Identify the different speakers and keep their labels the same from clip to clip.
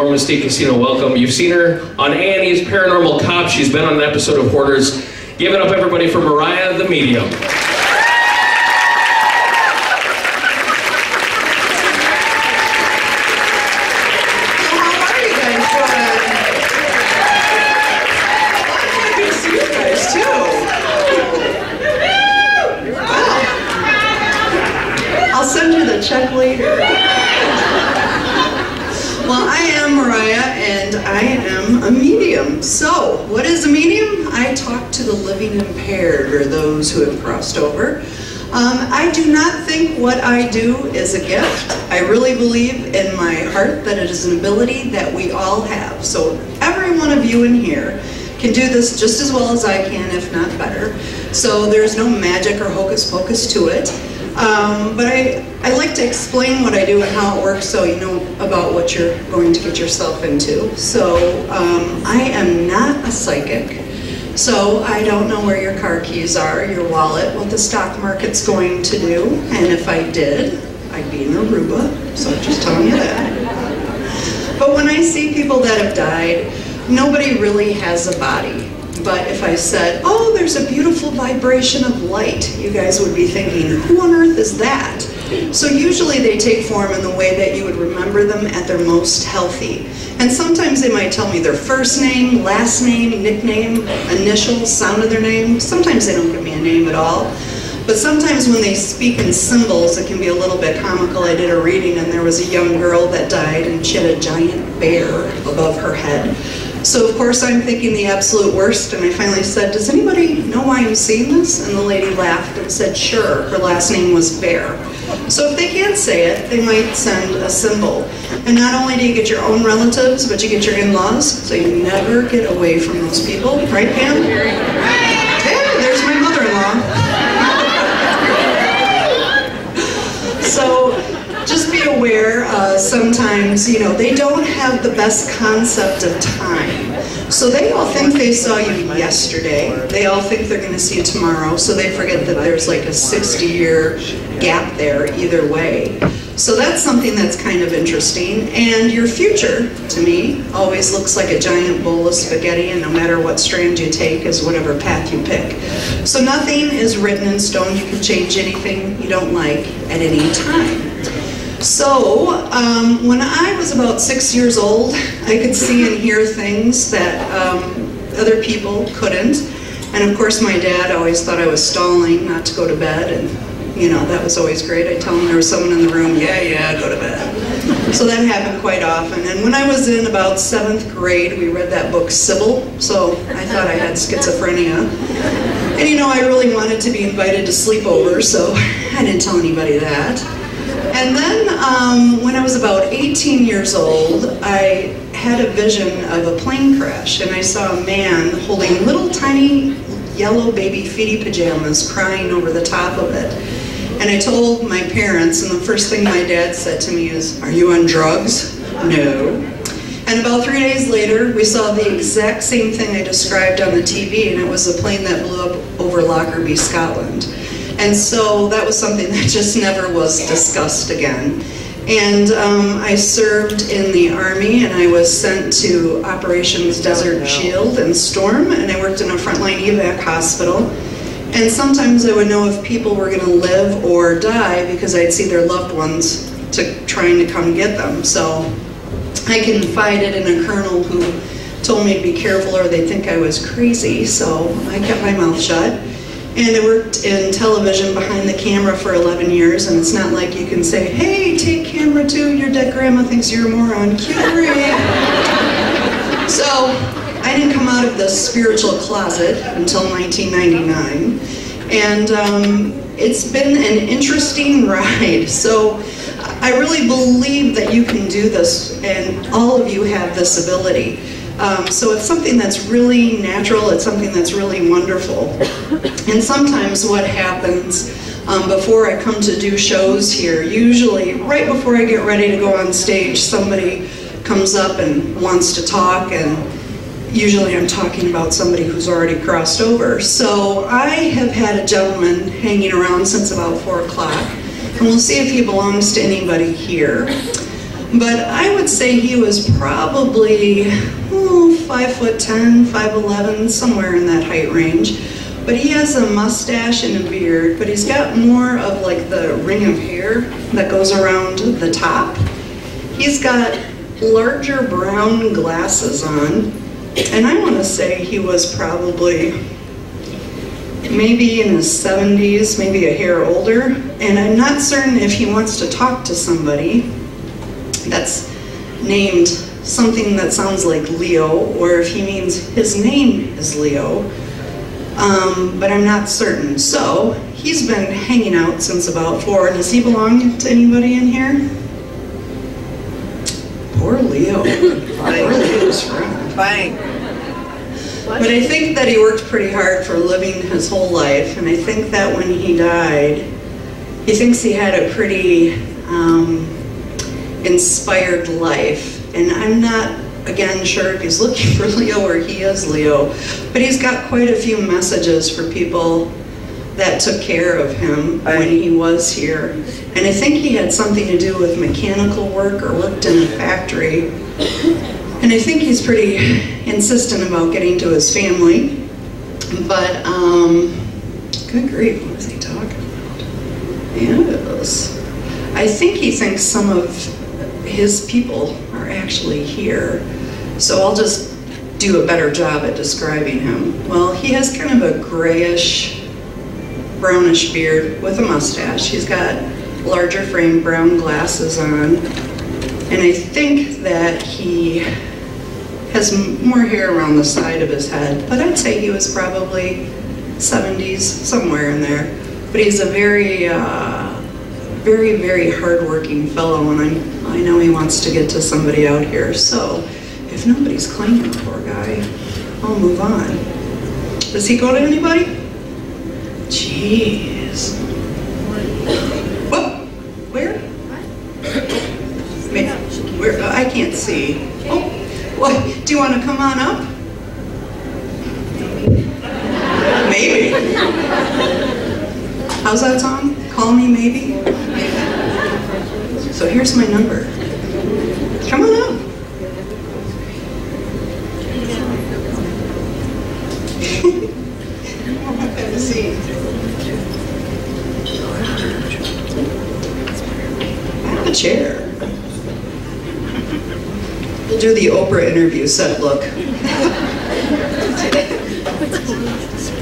Speaker 1: Mystique Casino, welcome. You've seen her on A&E's Paranormal Cop. She's been on an episode of Hoarders. Give it up, everybody, for Moriah, the medium.
Speaker 2: I'll send you the check later. Well, I am Moriah, and I am a medium. So, what is a medium? I talk to the living impaired, or those who have crossed over. I do not think what I do is a gift. I really believe in my heart that it is an ability that we all have. So, every one of you in here can do this just as well as I can, if not better. So, there's no magic or hocus pocus to it. But I like to explain what I do and how it works so you know about what you're going to get yourself into. So I am not a psychic, so I don't know where your car keys are, your wallet, what the stock market's going to do, and if I did, I'd be in Aruba, so I'm just telling you that. But when I see people that have died, nobody really has a body. But if I said, oh, there's a beautiful vibration of light, you guys would be thinking, who on earth is that? So usually they take form in the way that you would remember them at their most healthy. And sometimes they might tell me their first name, last name, nickname, initials, sound of their name. Sometimes they don't give me a name at all. But sometimes when they speak in symbols, it can be a little bit comical. I did a reading and there was a young girl that died and she had a giant bear above her head. So of course I'm thinking the absolute worst, and I finally said, does anybody know why I'm seeing this? And the lady laughed and said, sure, her last name was Bear. So if they can't say it, they might send a symbol. And not only do you get your own relatives, but you get your in-laws, so you never get away from those people. Right, Pam? Yeah, there's my mother-in-law. So just be aware, sometimes, you know, they don't have the best concept of time. So they all think they saw you yesterday. They all think they're going to see you tomorrow, so they forget that there's like a 60-year gap there either way. So that's something that's kind of interesting. And your future, to me, always looks like a giant bowl of spaghetti, and no matter what strand you take is whatever path you pick. So nothing is written in stone. You can change anything you don't like at any time. So, when I was about 6 years old, I could see and hear things that other people couldn't. And of course my dad always thought I was stalling not to go to bed, and you know, that was always great. I'd tell him there was someone in the room, yeah, go to bed. So that happened quite often. And when I was in about 7th grade, we read that book, Sybil, so I thought I had schizophrenia. And you know, I really wanted to be invited to sleepovers, so I didn't tell anybody that. And then when I was about 18 years old, I had a vision of a plane crash, and I saw a man holding little tiny yellow baby feety pajamas crying over the top of it. And I told my parents, and the first thing my dad said to me is, "Are you on drugs?" "No." And about 3 days later, we saw the exact same thing I described on the TV, and it was a plane that blew up over Lockerbie, Scotland. And so that was something that just never was discussed again. And I served in the Army, and I was sent to Operations Desert Shield and Storm, and I worked in a frontline evac hospital. And sometimes I would know if people were going to live or die because I'd see their loved ones trying to come get them. So I confided in a colonel who told me to be careful or they'd think I was crazy, so I kept my mouth shut. And I worked in television behind the camera for 11 years, and it's not like you can say, hey, take camera 2, your dead grandma thinks you're a moron. Cue 3. So I didn't come out of the spiritual closet until 1999. And it's been an interesting ride. So I really believe that you can do this, and all of you have this ability. So it's something that's really natural, it's something that's really wonderful. And sometimes what happens before I come to do shows here, usually right before I get ready to go on stage, somebody comes up and wants to talk, and usually I'm talking about somebody who's already crossed over. So I have had a gentleman hanging around since about 4 o'clock, and we'll see if he belongs to anybody here. But I would say he was probably 5'10", 5'11", somewhere in that height range. But he has a mustache and a beard, but he's got more of like the ring of hair that goes around the top. He's got larger brown glasses on, and I want to say he was probably maybe in his 70s, maybe a hair older, and I'm not certain if he wants to talk to somebody that's named something that sounds like Leo, or if he means his name is Leo, but I'm not certain. So he's been hanging out since about 4. Does he belong to anybody in here? Poor Leo. Poor Leo's friend.
Speaker 3: Fine.
Speaker 2: But I think that he worked pretty hard for living his whole life, and I think that when he died, he thinks he had a pretty inspired life. And I'm not, again, sure if he's looking for Leo or he is Leo, but he's got quite a few messages for people that took care of him when he was here. And I think he had something to do with mechanical work or worked in a factory. And I think he's pretty insistent about getting to his family. But, good grief, what is he talking about? Yes. I think he thinks some of his people are actually here. So I'll just do a better job at describing him. Well, he has kind of a grayish, brownish beard with a mustache. He's got larger frame brown glasses on. And I think that he has more hair around the side of his head, but I'd say he was probably 70s, somewhere in there. But he's a very, very hardworking fellow, and I know he wants to get to somebody out here. So if nobody's claiming the poor guy, I'll move on. Does he go to anybody? Jeez. What? Where? Where? I can't see. Oh, what? Do you want to come on up? Maybe. How's that song? Call me maybe? So here's my number. Come on up. Let's see. I have a chair. We'll do the Oprah interview set look.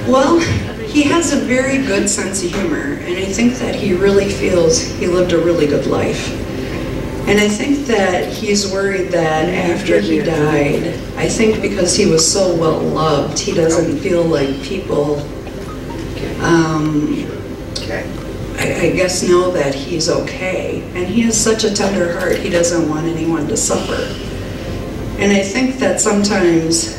Speaker 2: Well, he has a very good sense of humor, and I think that he really feels he lived a really good life. And I think that he's worried that after he died, I think because he was so well loved, he doesn't feel like people, I guess, know that he's okay. And he has such a tender heart, he doesn't want anyone to suffer. And I think that sometimes,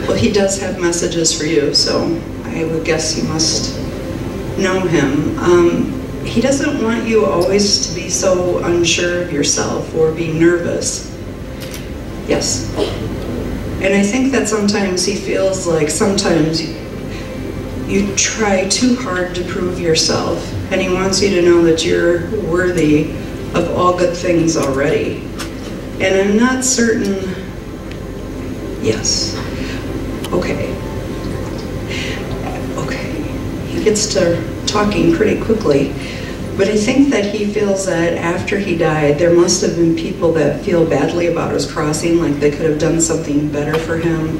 Speaker 2: well, he does have messages for you, so I would guess you must know him. He doesn't want you always to be so unsure of yourself or be nervous. Yes. And I think that sometimes he feels like sometimes you try too hard to prove yourself, and he wants you to know that you're worthy of all good things already. And I'm not certain, yes. Okay. He gets to talking pretty quickly, but I think that he feels that after he died, there must have been people that feel badly about his crossing, like they could have done something better for him,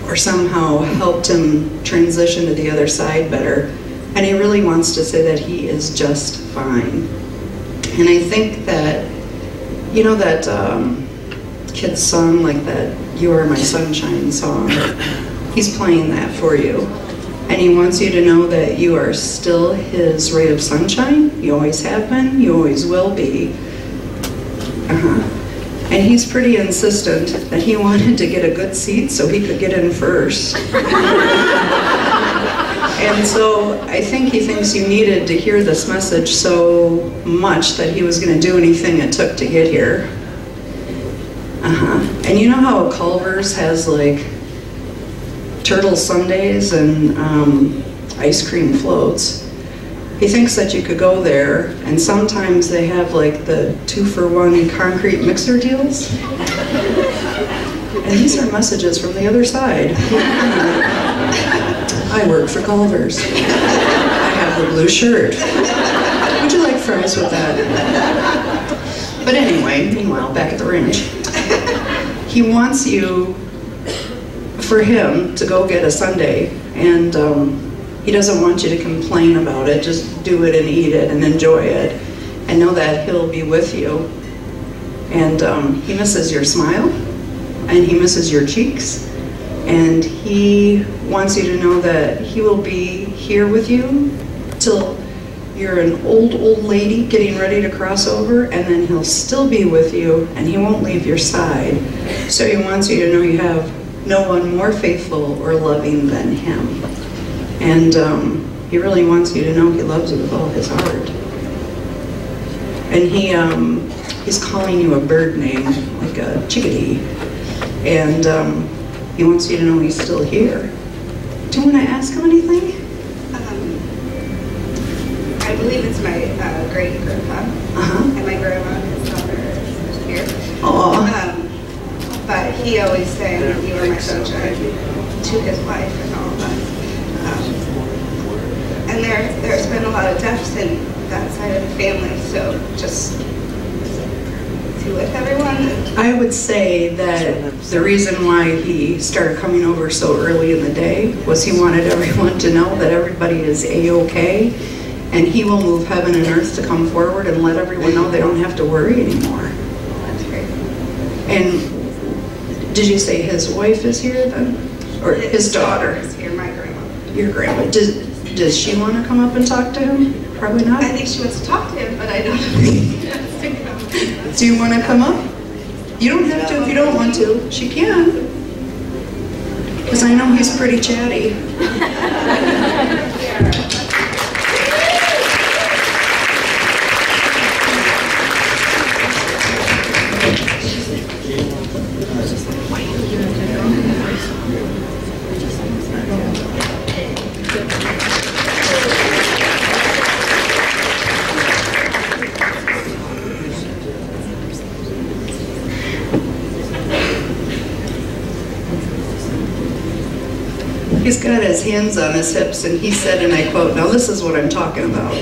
Speaker 2: or somehow helped him transition to the other side better. And he really wants to say that he is just fine. And I think that, you know that kid's song, like that You Are My Sunshine song, he's playing that for you. And he wants you to know that you are still his ray of sunshine. You always have been, you always will be. And he's pretty insistent that he wanted to get a good seat so he could get in first. And so I think he thinks you needed to hear this message so much that he was going to do anything it took to get here. And you know how Culver's has like turtle sundaes and ice cream floats? he thinks that you could go there, and sometimes they have like the 2-for-1 concrete mixer deals. And these are messages from the other side. I work for Culver's. I have the blue shirt. Would you like fries with that? But anyway, meanwhile, back at the ranch, he wants you, for him, to go get a sundae, and he doesn't want you to complain about it. Just do it and eat it and enjoy it, and know that he'll be with you. And he misses your smile, and he misses your cheeks, and he wants you to know that he will be here with you till you're an old lady getting ready to cross over, and then he'll still be with you, and he won't leave your side. So he wants you to know you have no one more faithful or loving than him. And he really wants you to know he loves you with all his heart. And he's calling you a bird name, like a chickadee. And he wants you to know he's still here. Do you want to ask him anything?
Speaker 3: I believe it's my great-grandpa, and my grandma, his daughter, is here. But he always said, "You are my sunshine," to his wife and all of us. And there's been a lot of deaths in that side of the family, so just with everyone.
Speaker 2: I would say that the reason why he started coming over so early in the day was he wanted everyone to know that everybody is A-okay, and he will move heaven and earth to come forward and let everyone know they don't have to worry anymore.
Speaker 3: That's great.
Speaker 2: And did you say his wife is here then? Or his daughter?
Speaker 3: Is here, my grandma.
Speaker 2: Your grandma. Does she want to come up and talk to him? Probably not.
Speaker 3: I think she wants to talk to him, but I don't know if she wants to come.
Speaker 2: Do you want to come up? You don't have to if you don't want to. She can. Because I know he's pretty chatty. He's got his hands on his hips, and he said, and I quote, "Now this is what I'm talking about."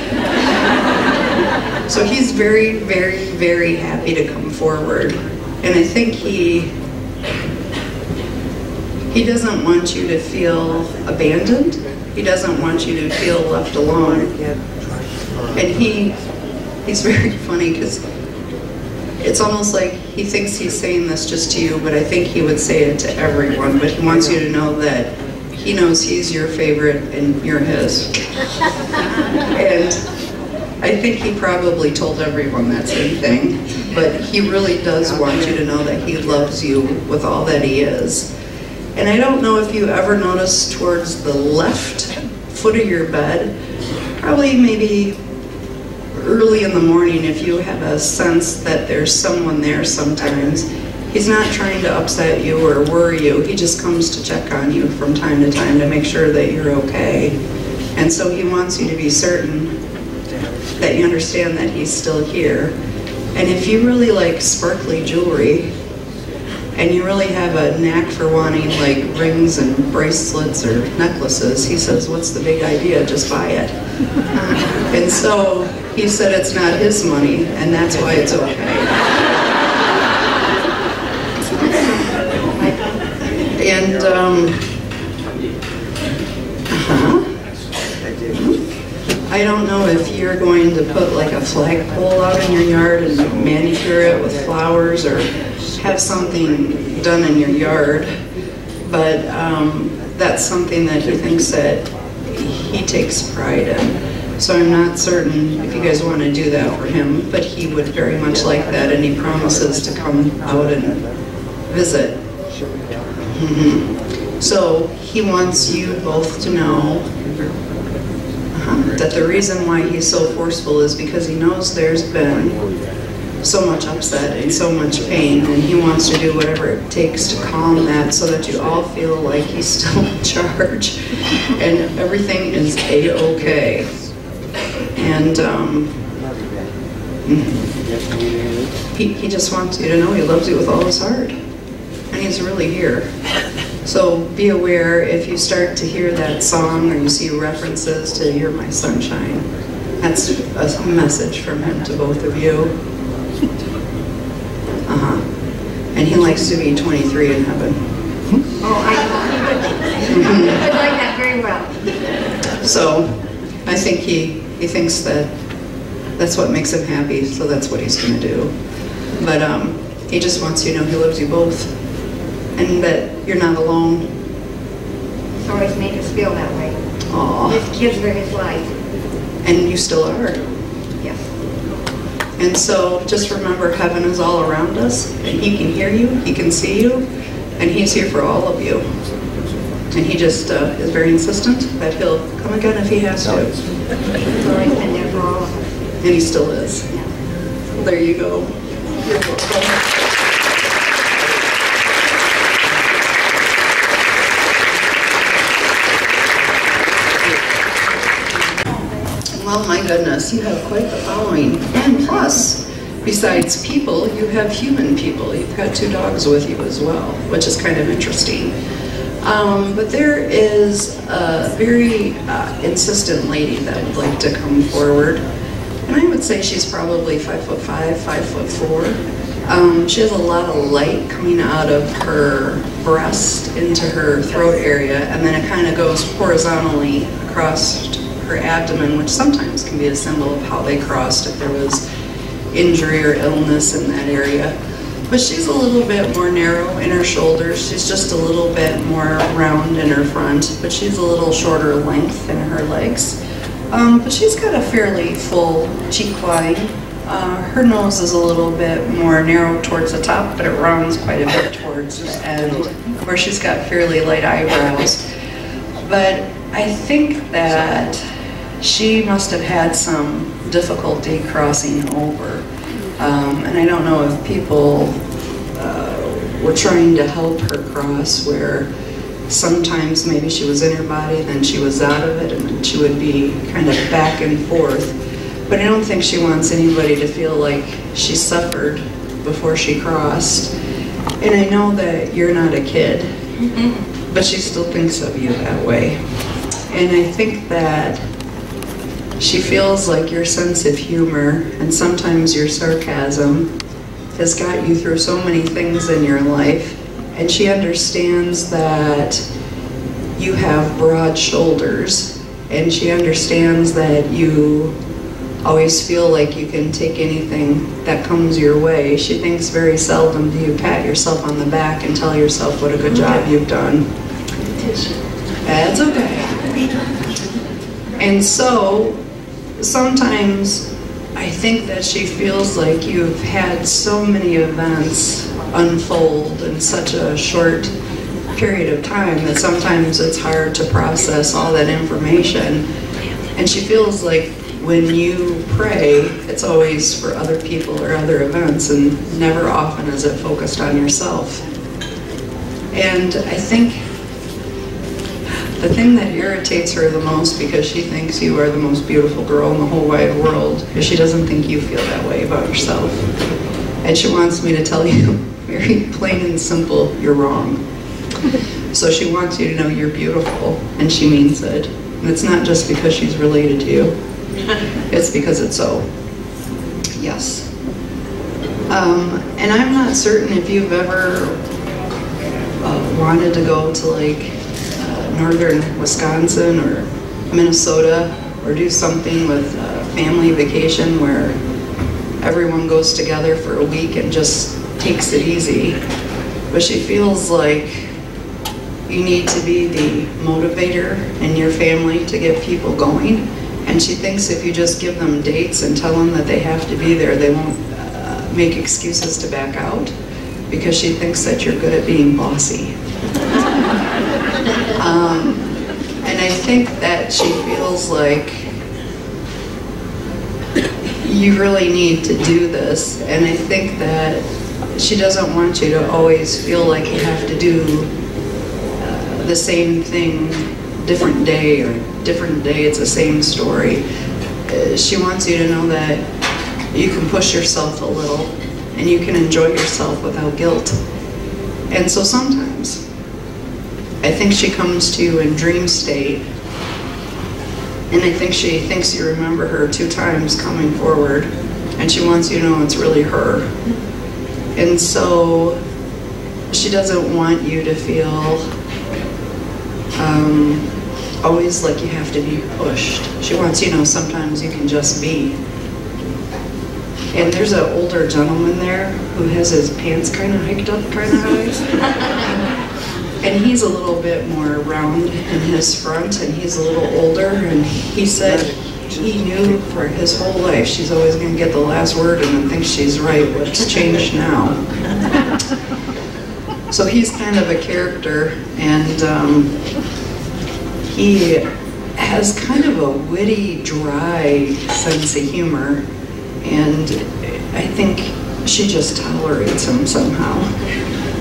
Speaker 2: So he's very, very, very happy to come forward. And I think he doesn't want you to feel abandoned. He doesn't want you to feel left alone. And he's very funny, because it's almost like he thinks he's saying this just to you, but I think he would say it to everyone. But he wants you to know that he knows he's your favorite and you're his. And I think he probably told everyone that same thing, but he really does want you to know that he loves you with all that he is. And I don't know if you ever noticed towards the left foot of your bed, probably maybe early in the morning, if you have a sense that there's someone there sometimes. He's not trying to upset you or worry you. He just comes to check on you from time to time to make sure that you're okay. And so he wants you to be certain that you understand that he's still here. And if you really like sparkly jewelry, and you really have a knack for wanting like rings and bracelets or necklaces, he says, "What's the big idea? Just buy it." And so he said it's not his money, and that's why it's okay. And I don't know if you're going to put like a flagpole out in your yard and manicure it with flowers, or have something done in your yard, but that's something that he thinks that he takes pride in. So I'm not certain if you guys want to do that for him, but he would very much like that, and he promises to come out and visit. So he wants you both to know that the reason why he's so forceful is because he knows there's been so much upset and so much pain, and he wants to do whatever it takes to calm that so that you all feel like he's still in charge and everything is A-okay. And he just wants you to know he loves you with all his heart. And he's really here. So be aware if you start to hear that song or you see references to "You're My Sunshine," that's a message from him to both of you. And he likes to be 23 in heaven.
Speaker 4: Oh, I like that very well.
Speaker 2: So I think he thinks that that's what makes him happy, so that's what he's going to do. But he just wants you to know he loves you both, and that you're not alone.
Speaker 4: He's always made us feel that way.
Speaker 2: Aww.
Speaker 4: His kids were his life.
Speaker 2: And you still are.
Speaker 4: Yes.
Speaker 2: And so just remember, heaven is all around us, and he can hear you, he can see you, and he's here for all of you. And he just is very insistent that he'll come again if he has to.
Speaker 4: He's always been there for all of us.
Speaker 2: And he still is. There you go. You're welcome. Well, my goodness, you have quite the following. And plus, besides people, you have human people. You've got 2 dogs with you as well, which is kind of interesting. But there is a very insistent lady that would like to come forward. And I would say she's probably 5'5", 5'4". She has a lot of light coming out of her breast into her throat area, and then it kind of goes horizontally across her abdomen, which sometimes can be a symbol of how they crossed if there was injury or illness in that area. But she's a little bit more narrow in her shoulders. She's just a little bit more round in her front, but she's a little shorter length in her legs. But she's got a fairly full cheek line. Her nose is a little bit more narrow towards the top, but it rounds quite a bit towards the end, where she's got fairly light eyebrows. But I think that she must have had some difficulty crossing over. And I don't know if people were trying to help her cross, where sometimes maybe she was in her body, then she was out of it, and then she would be kind of back and forth. But I don't think she wants anybody to feel like she suffered before she crossed. And I know that you're not a kid, but she still thinks of you that way. And I think that she feels like your sense of humor and sometimes your sarcasm has got you through so many things in your life, and she understands that you have broad shoulders, and she understands that you always feel like you can take anything that comes your way. She thinks very seldom do you pat yourself on the back and tell yourself what a good job you've done. That's okay. And so sometimes I think that she feels like you've had so many events unfold in such a short period of time that sometimes it's hard to process all that information. And she feels like when you pray, it's always for other people or other events, and never often is it focused on yourself. And I think the thing that irritates her the most, because she thinks you are the most beautiful girl in the whole wide world, is she doesn't think you feel that way about yourself. And she wants me to tell you very plain and simple, you're wrong. So she wants you to know you're beautiful, and she means it. And it's not just because she's related to you. It's because it's so. Yes. And I'm not certain if you've ever wanted to go to like northern Wisconsin or Minnesota, or do something with a family vacation where everyone goes together for a week and just takes it easy. But she feels like you need to be the motivator in your family to get people going. And she thinks if you just give them dates and tell them that they have to be there, they won't make excuses to back out, because she thinks that you're good at being bossy. And I think that she feels like you really need to do this. And I think that she doesn't want you to always feel like you have to do the same thing different day, or different day it's the same story. she wants you to know that you can push yourself a little and you can enjoy yourself without guilt. And so sometimes, I think she comes to you in dream state, and I think she thinks you remember her 2 times coming forward, and she wants you to know it's really her. And so she doesn't want you to feel always like you have to be pushed. She wants you to know sometimes you can just be. And there's an older gentleman there who has his pants kind of hiked up kind of high. And he's a little bit more round in his front, and he's a little older, and he said he knew for his whole life she's always going to get the last word and then thinks she's right. What's changed now? So he's kind of a character, and he has kind of a witty, dry sense of humor, and I think she just tolerates him somehow.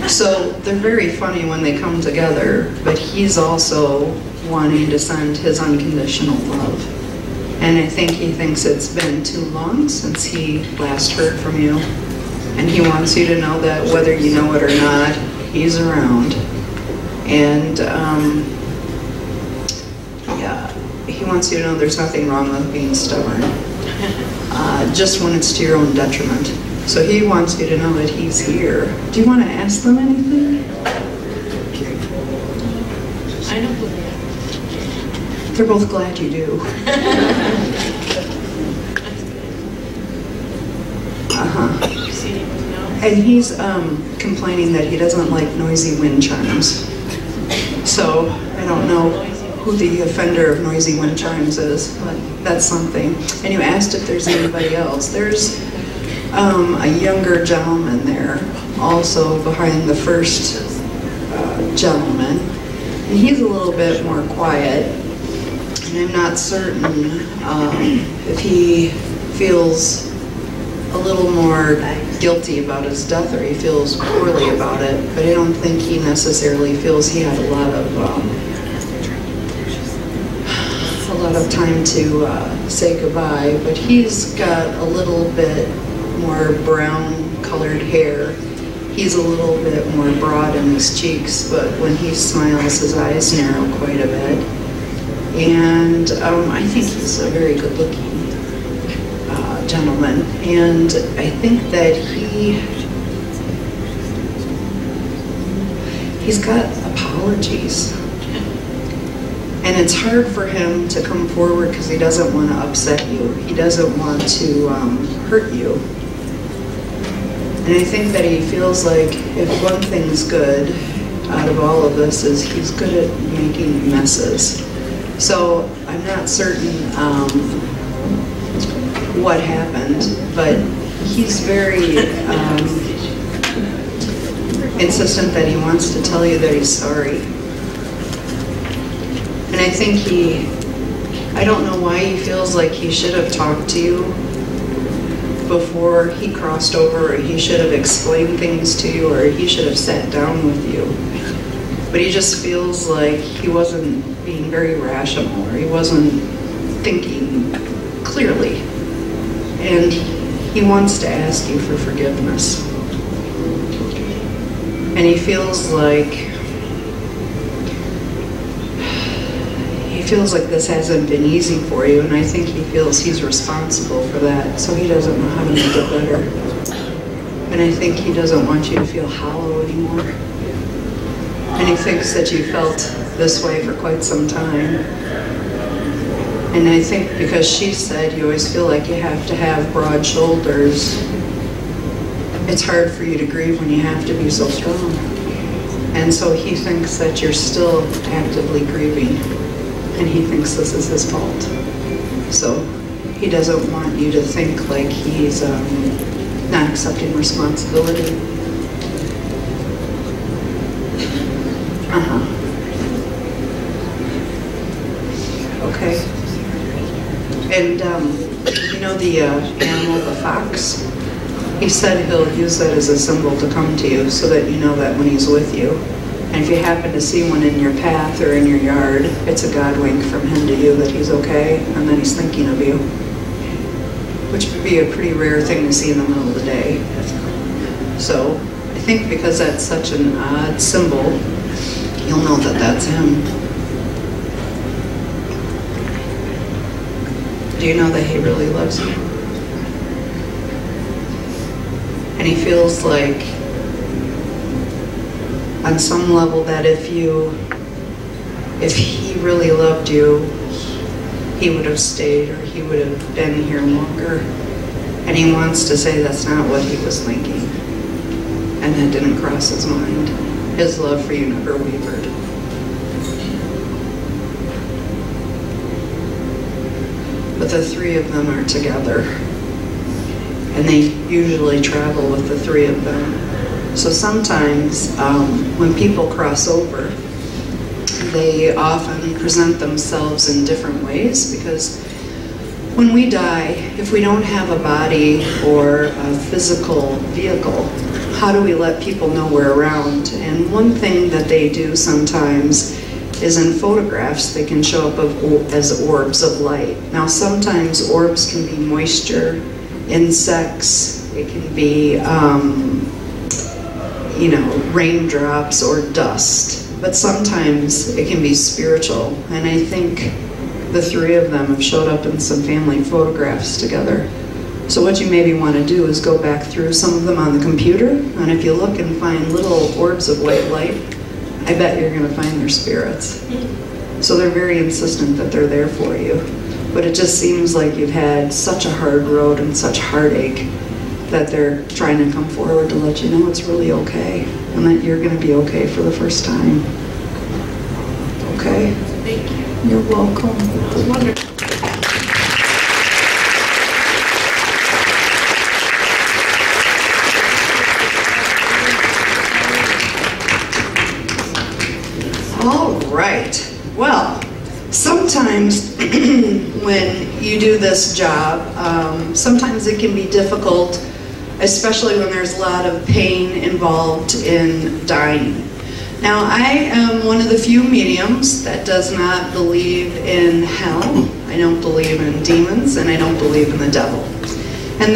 Speaker 2: So they're very funny when they come together, but he's also wanting to send his unconditional love. And I think he thinks it's been too long since he last heard from you. And he wants you to know that whether you know it or not, he's around. And yeah, he wants you to know there's nothing wrong with being stubborn, just when it's to your own detriment. So he wants you to know that he's here. Do you want to ask them anything?
Speaker 4: I know who
Speaker 2: They're both glad you do. And he's complaining that he doesn't like noisy wind chimes. So I don't know who the offender of noisy wind chimes is, but that's something. And you asked if there's anybody else. There's a younger gentleman there, also behind the first gentleman. And he's a little bit more quiet. And I'm not certain if he feels a little more guilty about his death or he feels poorly about it, but I don't think he necessarily feels he had a lot of time to say goodbye. But he's got a little bit more brown colored hair. He's a little bit more broad in his cheeks, but when he smiles his eyes narrow quite a bit. And I think he's a very good looking gentleman, and I think that he's got apologies, and it's hard for him to come forward because he doesn't want to upset you. He doesn't want to hurt you, and I think that he feels like if one thing's good out of all of this is he's good at making messes. So I'm not certain what happened, but he's very insistent that he wants to tell you that he's sorry. And I think I don't know why he feels like he should have talked to you before he crossed over, or he should have explained things to you, or he should have sat down with you. But he just feels like he wasn't being very rational, or he wasn't thinking clearly. And he wants to ask you for forgiveness. And he feels like this hasn't been easy for you, and I think he feels he's responsible for that, so he doesn't know how to make it better. And I think he doesn't want you to feel hollow anymore. And he thinks that you felt this way for quite some time. And I think because she said you always feel like you have to have broad shoulders, it's hard for you to grieve when you have to be so strong. And so he thinks that you're still actively grieving, and he thinks this is his fault. So he doesn't want you to think like he's not accepting responsibility. Okay. And you know the animal, the fox? He said he'll use that as a symbol to come to you so that you know that when he's with you. And if you happen to see one in your path or in your yard, it's a God wink from him to you that he's okay and that he's thinking of you. which would be a pretty rare thing to see in the middle of the day. So I think because that's such an odd symbol, you'll know that that's him. Do you know that he really loves you? And he feels like, on some level, that if he really loved you, he would have stayed, or he would have been here longer. And he wants to say that's not what he was thinking. And that didn't cross his mind. His love for you never wavered. But the three of them are together. And they usually travel with the three of them. So sometimes when people cross over, they often present themselves in different ways, because when we die, if we don't have a body or a physical vehicle, how do we let people know we're around? And one thing that they do sometimes is in photographs, they can show up as orbs of light. Now sometimes orbs can be moisture, insects, it can be raindrops or dust. But sometimes it can be spiritual, and I think the three of them have showed up in some family photographs together. So what you maybe want to do is go back through some of them on the computer, and if you look and find little orbs of white light, I bet you're going to find their spirits. So they're very insistent that they're there for you. But it just seems like you've had such a hard road and such heartache that they're trying to come forward to let you know it's really okay, and that you're going to be okay for the first time. Okay?
Speaker 4: Thank you.
Speaker 2: You're welcome. It was wonderful. All right. Well, sometimes when you do this job, sometimes it can be difficult, especially when there's a lot of pain involved in dying. Now, I am one of the few mediums that does not believe in hell. I don't believe in demons, and I don't believe in the devil. And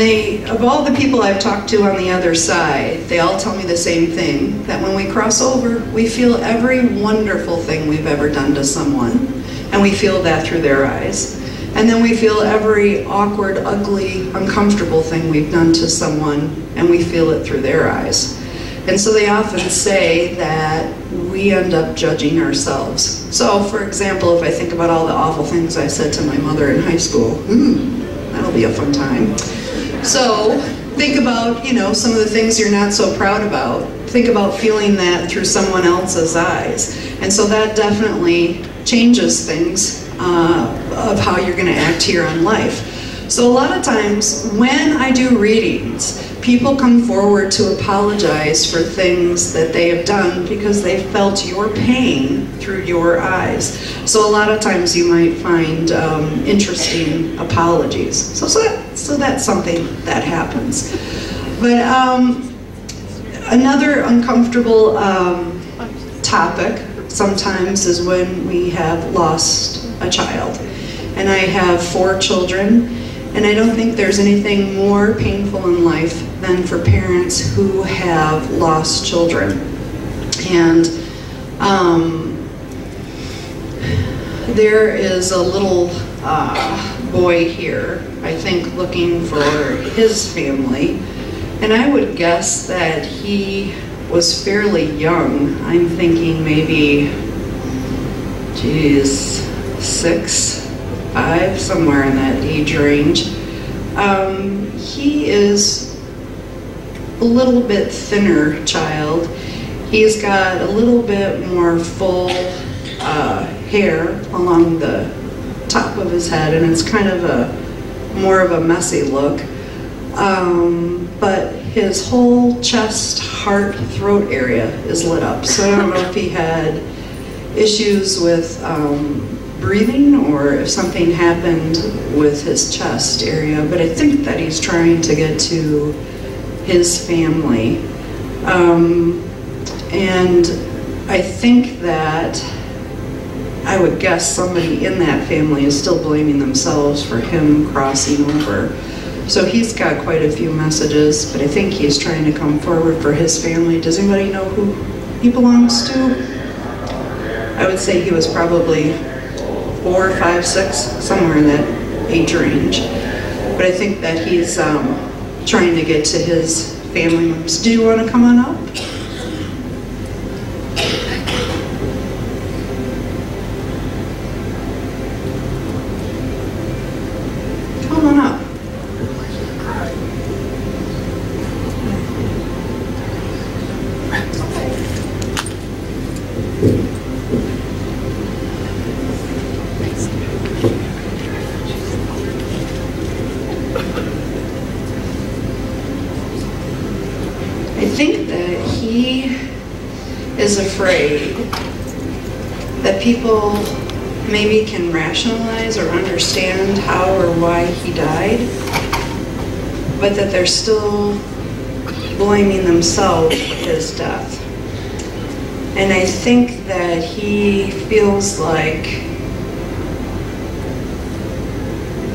Speaker 2: of all the people I've talked to on the other side, they all tell me the same thing, that when we cross over, we feel every wonderful thing we've ever done to someone, and we feel that through their eyes. And then we feel every awkward, ugly, uncomfortable thing we've done to someone, and we feel it through their eyes. And so they often say that we end up judging ourselves. So, for example, if I think about all the awful things I said to my mother in high school, that'll be a fun time. So, think about, some of the things you're not so proud about. Think about feeling that through someone else's eyes. And so that definitely changes things of how you're going to act here on life. So a lot of times when I do readings, people come forward to apologize for things that they have done because they felt your pain through your eyes. So a lot of times you might find interesting apologies. So that's something that happens. But another uncomfortable topic sometimes is when we have lost a child. And I have 4 children. And I don't think there's anything more painful in life than for parents who have lost children. And there is a little boy here, I think, looking for his family. And I would guess that he was fairly young. I'm thinking maybe, 6, 5, somewhere in that age range. He is a little bit thinner child. He's got a little bit more full hair along the top of his head, and it's kind of more of a messy look. But his whole chest, heart, throat area is lit up. So I don't know if he had issues with breathing or if something happened with his chest area, but I think that he's trying to get to his family. And I think that I would guess somebody in that family is still blaming themselves for him crossing over. So he's got quite a few messages, but I think he's trying to come forward for his family. Does anybody know who he belongs to? I would say he was probably 4, 5, 6, somewhere in that age range. But I think that he's trying to get to his family members. Do you want to come on up? Come on up. I think that he is afraid that people maybe can rationalize or understand how or why he died, but that they're still blaming themselves for his death. And I think that he feels like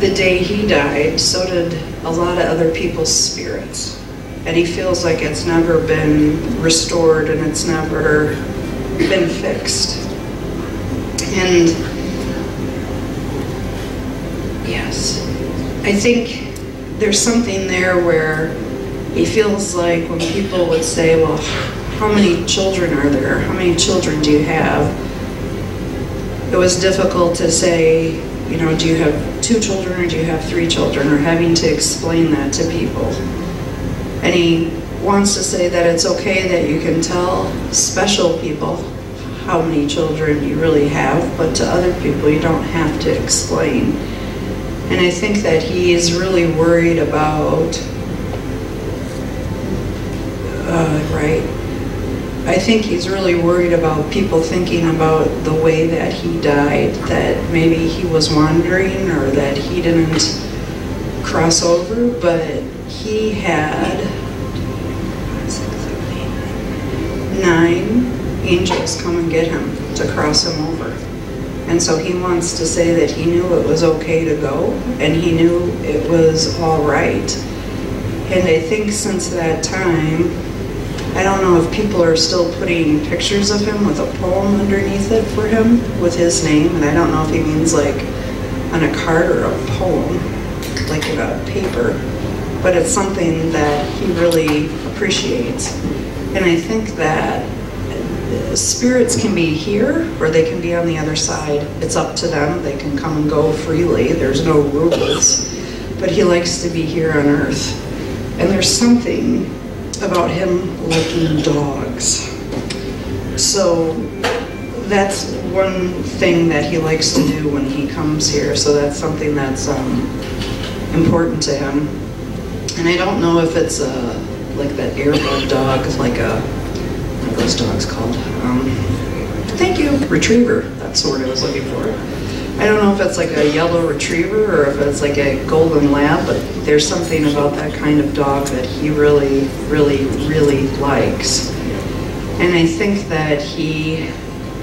Speaker 2: the day he died, so did a lot of other people's spirits. And he feels like it's never been restored and it's never been fixed. And yes, I think there's something there where he feels like when people would say, well, how many children are there? How many children do you have? It was difficult to say, you know, do you have 2 children or do you have 3 children, or having to explain that to people. And he wants to say that it's okay that you can tell special people how many children you really have, but to other people you don't have to explain. And I think that he is really worried about, I think he's really worried about people thinking about the way that he died, that maybe he was wandering or that he didn't cross over, but he had 9 angels come and get him to cross him over. And so he wants to say that he knew it was okay to go, and he knew it was all right. And I think since that time, I don't know if people are still putting pictures of him with a poem underneath it for him with his name, and I don't know if he means like on a card or a poem, like in a paper, but it's something that he really appreciates. And I think that spirits can be here or they can be on the other side. It's up to them. They can come and go freely. There's no rules. But he likes to be here on earth. And there's something about him liking dogs. So that's one thing that he likes to do when he comes here. So that's something that's important to him. And I don't know if it's like that airbud dog, like a, what are those dogs called? Thank you, retriever. That's the word I was looking for. I don't know if it's like a yellow retriever or if it's like a golden lab, but there's something about that kind of dog that he really, really, really likes. And I think that he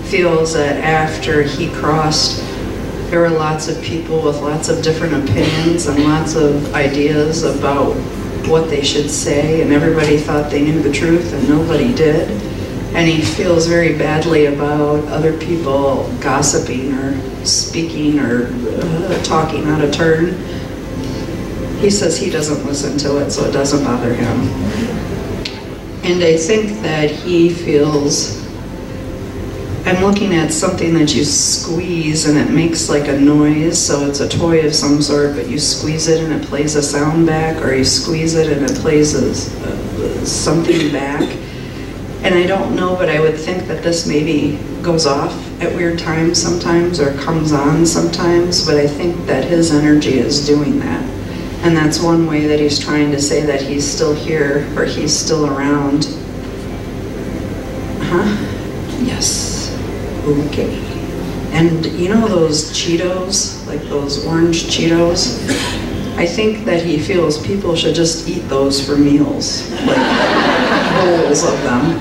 Speaker 2: feels that after he crossed, there were lots of people with lots of different opinions and lots of ideas about what they should say, and everybody thought they knew the truth and nobody did. And he feels very badly about other people gossiping or speaking or talking out of turn. He says he doesn't listen to it, so it doesn't bother him. And I think that he feels, I'm looking at something that you squeeze and it makes like a noise, so it's a toy of some sort, but you squeeze it and it plays a sound back, or you squeeze it and it plays something back. And I don't know, but I would think that this maybe goes off at weird times sometimes or comes on sometimes, but I think that his energy is doing that. And that's one way that he's trying to say that he's still here or he's still around. Yes. Okay. And you know those Cheetos, like those orange Cheetos? I think that he feels people should just eat those for meals, like bowls of them.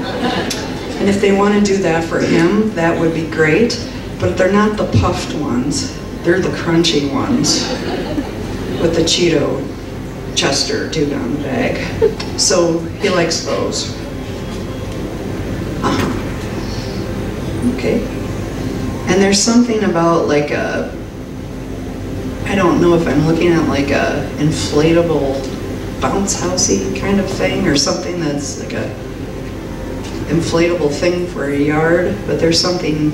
Speaker 2: And if they want to do that for him, that would be great, but they're not the puffed ones. They're the crunchy ones with the Cheeto Chester tuna on the bag. So he likes those. Okay. And there's something about like a, I don't know if I'm looking at like a inflatable bounce housey kind of thing, or something that's like a inflatable thing for a yard, but there's something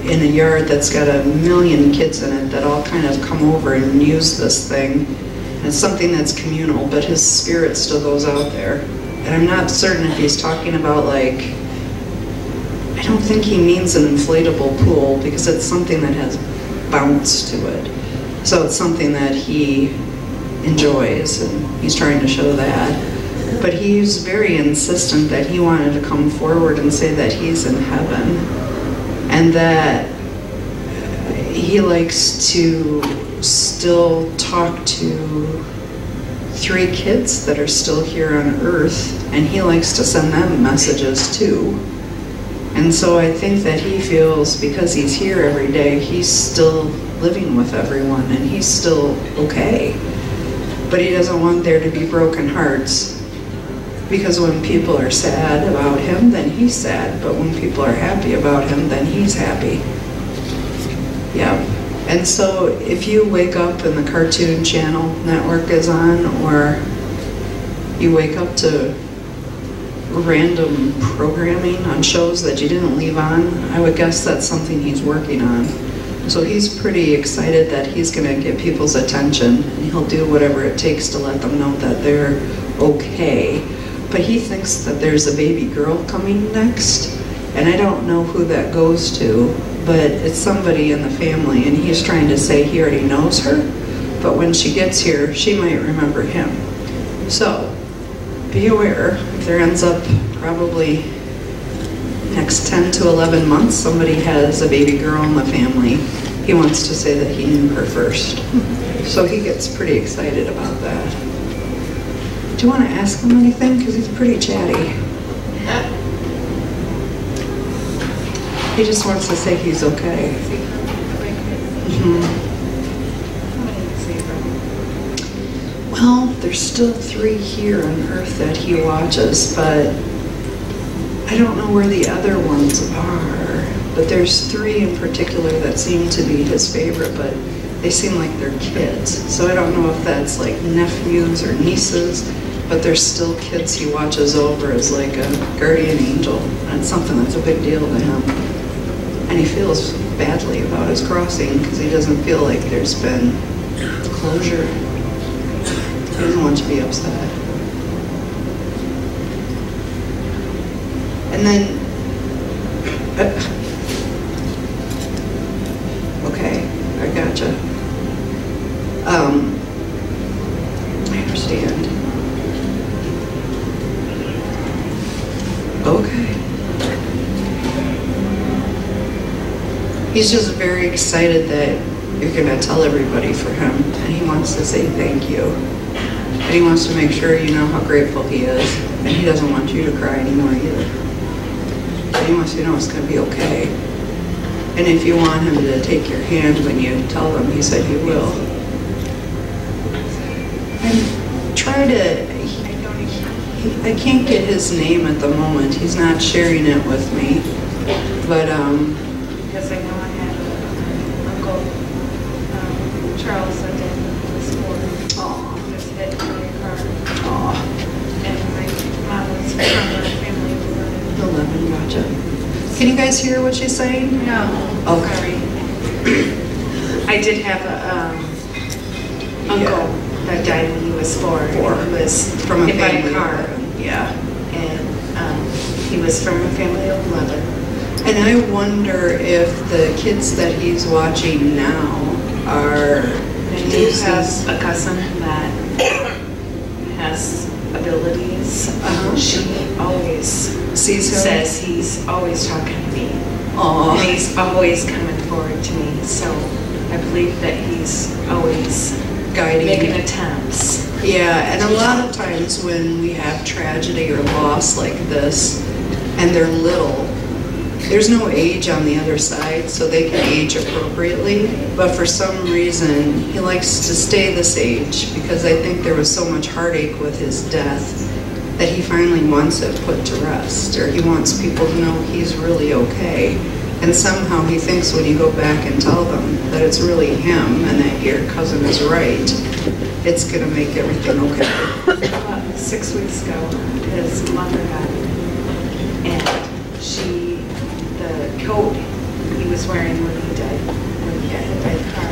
Speaker 2: in a yard that's got 1 million kids in it that all kind of come over and use this thing. And it's something that's communal, but his spirit still goes out there. And I'm not certain if he's talking about like, I don't think he means an inflatable pool, because it's something that has bounce to it. So it's something that he enjoys, and he's trying to show that. But he's very insistent that he wanted to come forward and say that he's in heaven, and that he likes to still talk to 3 kids that are still here on earth, and he likes to send them messages too. And so I think that he feels, because he's here every day, he's still living with everyone, and he's still okay. But he doesn't want there to be broken hearts, because when people are sad about him, then he's sad. But when people are happy about him, then he's happy. Yeah. And so if you wake up and the Cartoon Channel network is on, or you wake up to random programming on shows that you didn't leave on, I would guess that's something he's working on. So he's pretty excited that he's going to get people's attention, and he'll do whatever it takes to let them know that they're okay. But he thinks that there's a baby girl coming next, and I don't know who that goes to, but it's somebody in the family, and he's trying to say he already knows her, but when she gets here, she might remember him. So be aware, if there ends up probably next 10 to 11 months, somebody has a baby girl in the family, he wants to say that he knew her first. So he gets pretty excited about that. Do you want to ask him anything? Because he's pretty chatty. He just wants to say he's okay. Well, there's still 3 here on Earth that he watches, but I don't know where the other ones are. But there's 3 in particular that seem to be his favorite, but they seem like they're kids. So I don't know if that's like nephews or nieces, but they're still kids he watches over as like a guardian angel. And it's something that's a big deal to him. And he feels badly about his crossing, because he doesn't feel like there's been closure. He doesn't want to be upset. And then, okay, I gotcha. I understand. Okay. He's just very excited that you're going to tell everybody for him, and he wants to say thank you. And he wants to make sure you know how grateful he is, and he doesn't want you to cry anymore either. But he wants you to know it's going to be okay. And if you want him to take your hand when you tell them, he said he will. And try to, I can't get his name at the moment. He's not sharing it with me. But,
Speaker 3: because I know I had Uncle Charles that did this morning.
Speaker 2: aw,
Speaker 3: Just hit my car.
Speaker 2: aw,
Speaker 3: And my mom was from her family.
Speaker 2: 11, gotcha. Can you guys hear what she's saying?
Speaker 3: No.
Speaker 2: Okay.
Speaker 3: Sorry. I did have a uncle that died when he was 4. He was
Speaker 2: From a
Speaker 3: hit by
Speaker 2: family.
Speaker 3: a car.
Speaker 2: Yeah.
Speaker 3: And he was from a family of 11.
Speaker 2: And I wonder if the kids that he's watching now are
Speaker 3: I do have a cousin that has abilities. She always
Speaker 2: sees him.
Speaker 3: says he's always talking to me.
Speaker 2: Aw.
Speaker 3: And he's always coming forward to me. So I believe that he's always
Speaker 2: Guiding.
Speaker 3: making attempts.
Speaker 2: Yeah, and a lot of times when we have tragedy or loss like this, and they're little, There's no age on the other side, so they can age appropriately, but for some reason, he likes to stay this age because I think there was so much heartache with his death that he finally wants it put to rest, or he wants people to know he's really okay. And somehow he thinks when you go back and tell them that it's really him and that your cousin is right, it's gonna make everything okay.
Speaker 4: About 6 weeks ago, his mother died, and the coat he was wearing when he died, when he got hit by the car,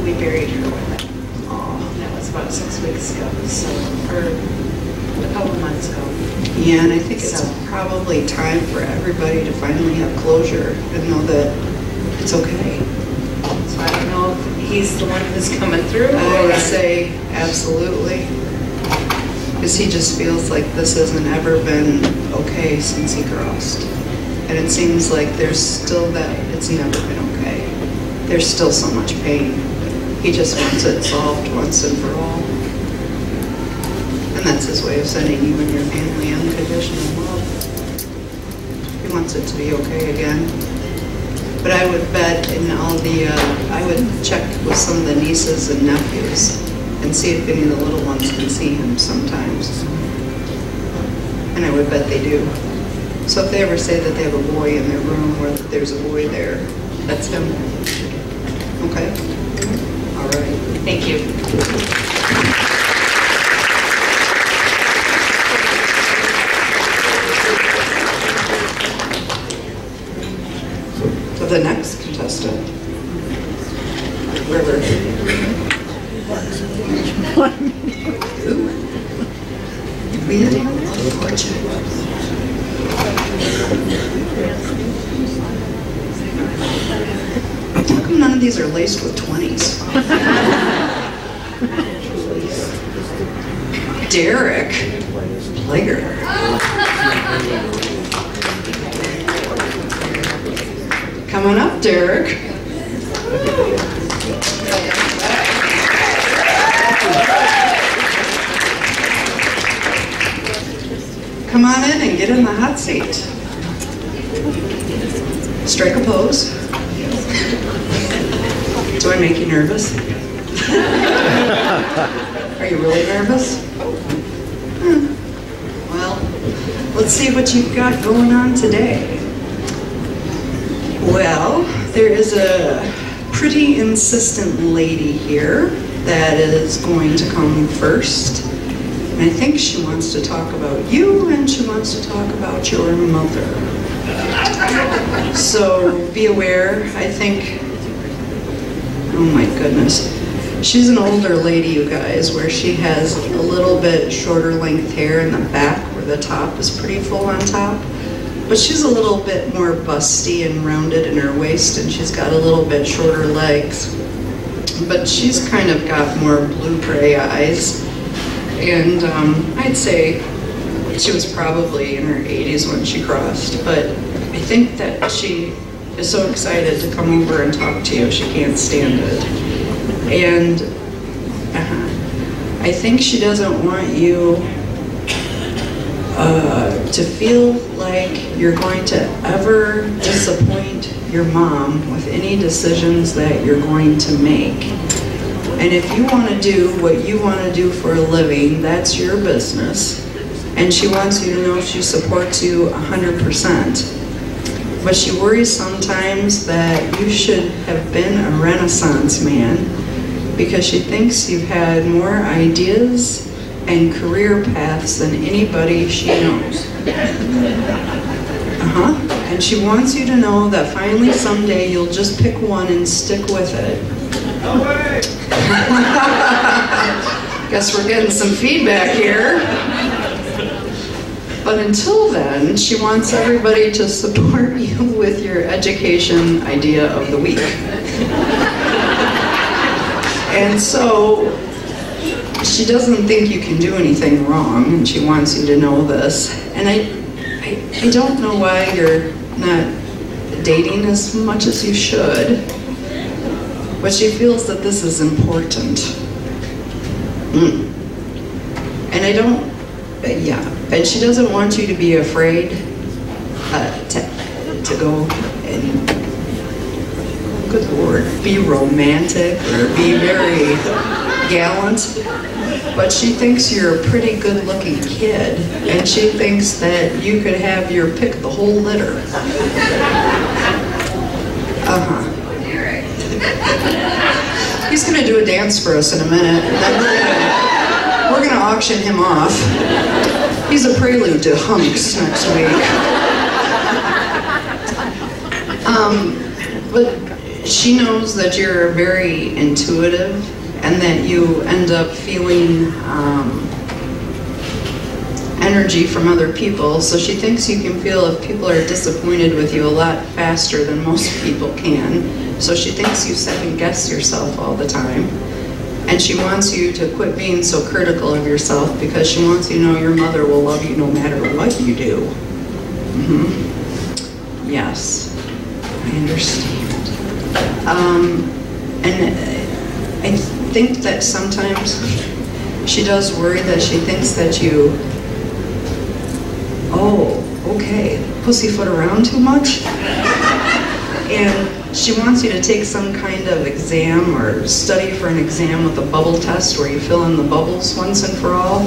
Speaker 4: we buried her with it. Oh, that was about 6 weeks ago, so, or a couple months ago.
Speaker 2: Yeah, and I think it's probably time for everybody to finally have closure and know that it's okay.
Speaker 4: So I don't know if he's the one who's coming through.
Speaker 2: I would say absolutely. Because he just feels like this hasn't ever been okay since he crossed. And it seems like there's still that, it's never been okay. There's still so much pain. He just wants it solved once and for all. And that's his way of sending you and your family unconditional love. He wants it to be okay again. But I would bet in all the, I would check with some of the nieces and nephews and see if any of the little ones can see him sometimes. And I would bet they do. So if they ever say that they have a boy in their room or that there's a boy there, that's him. Okay? All right.
Speaker 4: Thank you.
Speaker 2: So the next contestant, River. We had a fortune. How come none of these are laced with 20s? Derek Plager. Come on up, Derek. Come on in and get in the hot seat. Strike a pose. Do I make you nervous? Are you really nervous? Well, let's see what you've got going on today. Well, there is a pretty insistent lady here that is going to come first. And I think she wants to talk about you and she wants to talk about your mother. So be aware, I think, oh my goodness. She's an older lady, you guys, where she has a little bit shorter length hair in the back where the top is pretty full on top. But she's a little bit more busty and rounded in her waist, and she's got a little bit shorter legs. But she's kind of got more blue-gray eyes. And I'd say she was probably in her 80s when she crossed. But I think that she is so excited to come over and talk to you, she can't stand it. And I think she doesn't want you to feel like you're going to ever disappoint your mom with any decisions that you're going to make. And if you want to do what you want to do for a living, that's your business. And she wants you to know she supports you 100%. But she worries sometimes that you should have been a Renaissance man because she thinks you've had more ideas and career paths than anybody she knows. And she wants you to know that finally someday you'll just pick one and stick with it. Guess we're getting some feedback here. But until then, she wants everybody to support you with your education idea of the week. And so, she doesn't think you can do anything wrong, and she wants you to know this. And I don't know why you're not dating as much as you should, but she feels that this is important. And I don't, yeah, and she doesn't want you to be afraid to go and, good Lord, be romantic or be very gallant. But she thinks you're a pretty good-looking kid, and she thinks that you could have your pick the whole litter. He's going to do a dance for us in a minute. We're going to auction him off. He's a prelude to hunks next week. But she knows that you're very intuitive and that you end up feeling energy from other people. So she thinks you can feel if people are disappointed with you a lot faster than most people can. So she thinks you second guess yourself all the time. And she wants you to quit being so critical of yourself because she wants you to know your mother will love you no matter what you do. Yes, I understand. And I think that sometimes she does worry that she thinks that you, pussyfoot around too much. And she wants you to take some kind of exam or study for an exam with a bubble test where you fill in the bubbles once and for all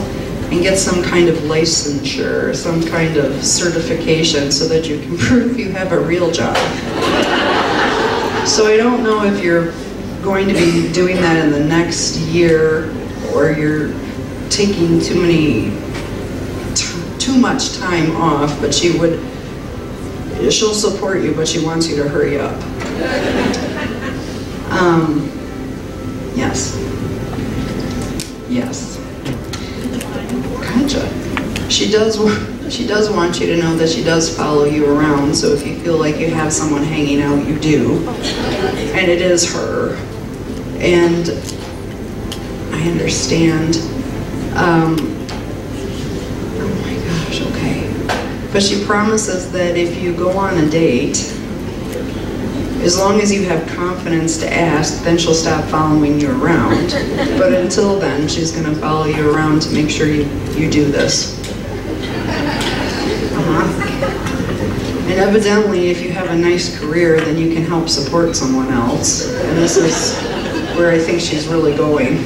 Speaker 2: and get some kind of licensure, some kind of certification so that you can prove you have a real job. So I don't know if you're going to be doing that in the next year or you're taking too much time off, but she'll support you, but she wants you to hurry up. Yes. Gotcha. She does want you to know that she does follow you around, so if you feel like you have someone hanging out, you do. And it is her. And I understand. Oh my gosh, okay. But she promises that if you go on a date, as long as you have confidence to ask, then she'll stop following you around. But until then, she's going to follow you around to make sure you do this. And evidently, if you have a nice career, then you can help support someone else. And this is where I think she's really going.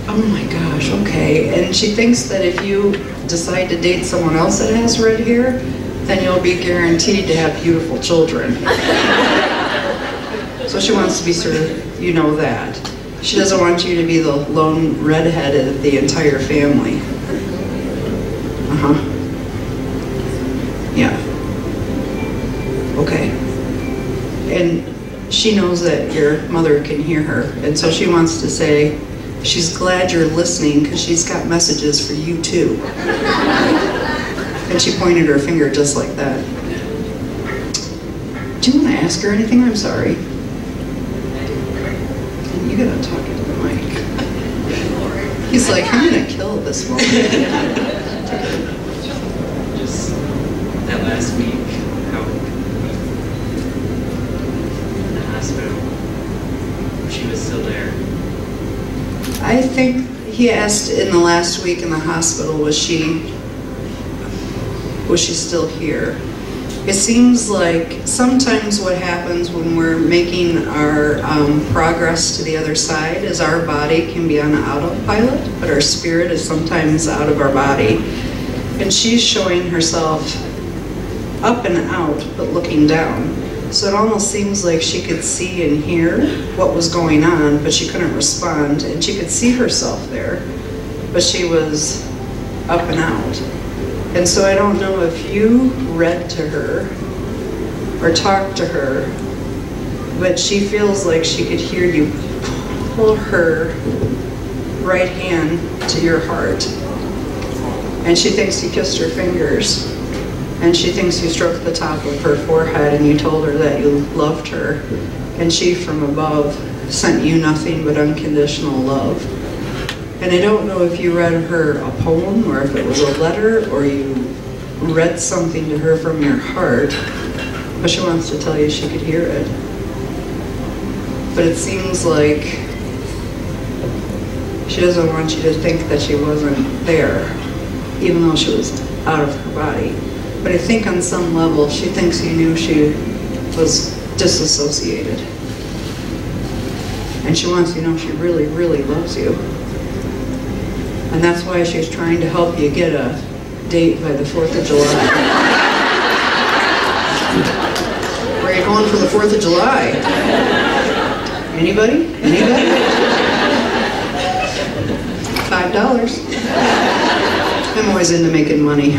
Speaker 2: Oh my gosh, okay. And she thinks that if you decide to date someone else that has red hair, then you'll be guaranteed to have beautiful children. So she wants to be sure you know that. She doesn't want you to be the lone redhead of the entire family. Yeah. Okay. And she knows that your mother can hear her, and so she wants to say, she's glad you're listening because she's got messages for you too. And she pointed her finger just like that. Do you want to ask her anything? I'm sorry. You gotta talk into the mic. He's like, I'm gonna kill this woman.
Speaker 5: Just that last week, how in the hospital, she was still there.
Speaker 2: I think he asked in the last week in the hospital, was she still here? It seems like sometimes what happens when we're making our progress to the other side is our body can be on autopilot, but our spirit is sometimes out of our body. And she's showing herself up and out, but looking down. So it almost seems like she could see and hear what was going on, but she couldn't respond. And she could see herself there, but she was up and out. And so I don't know if you read to her or talked to her, but she feels like she could hear you pull her right hand to your heart. And she thinks you kissed her fingers. And she thinks you stroked the top of her forehead and you told her that you loved her. And she from above sent you nothing but unconditional love. And I don't know if you read her a poem or if it was a letter or you read something to her from your heart, but she wants to tell you she could hear it. But it seems like she doesn't want you to think that she wasn't there. even though she was out of her body. But I think on some level, she thinks you knew she was disassociated. And she wants you to know she really, really loves you. And that's why she's trying to help you get a date by the 4th of July. Where are you going for the 4th of July? Anybody? Anybody? $5. I'm always into making money.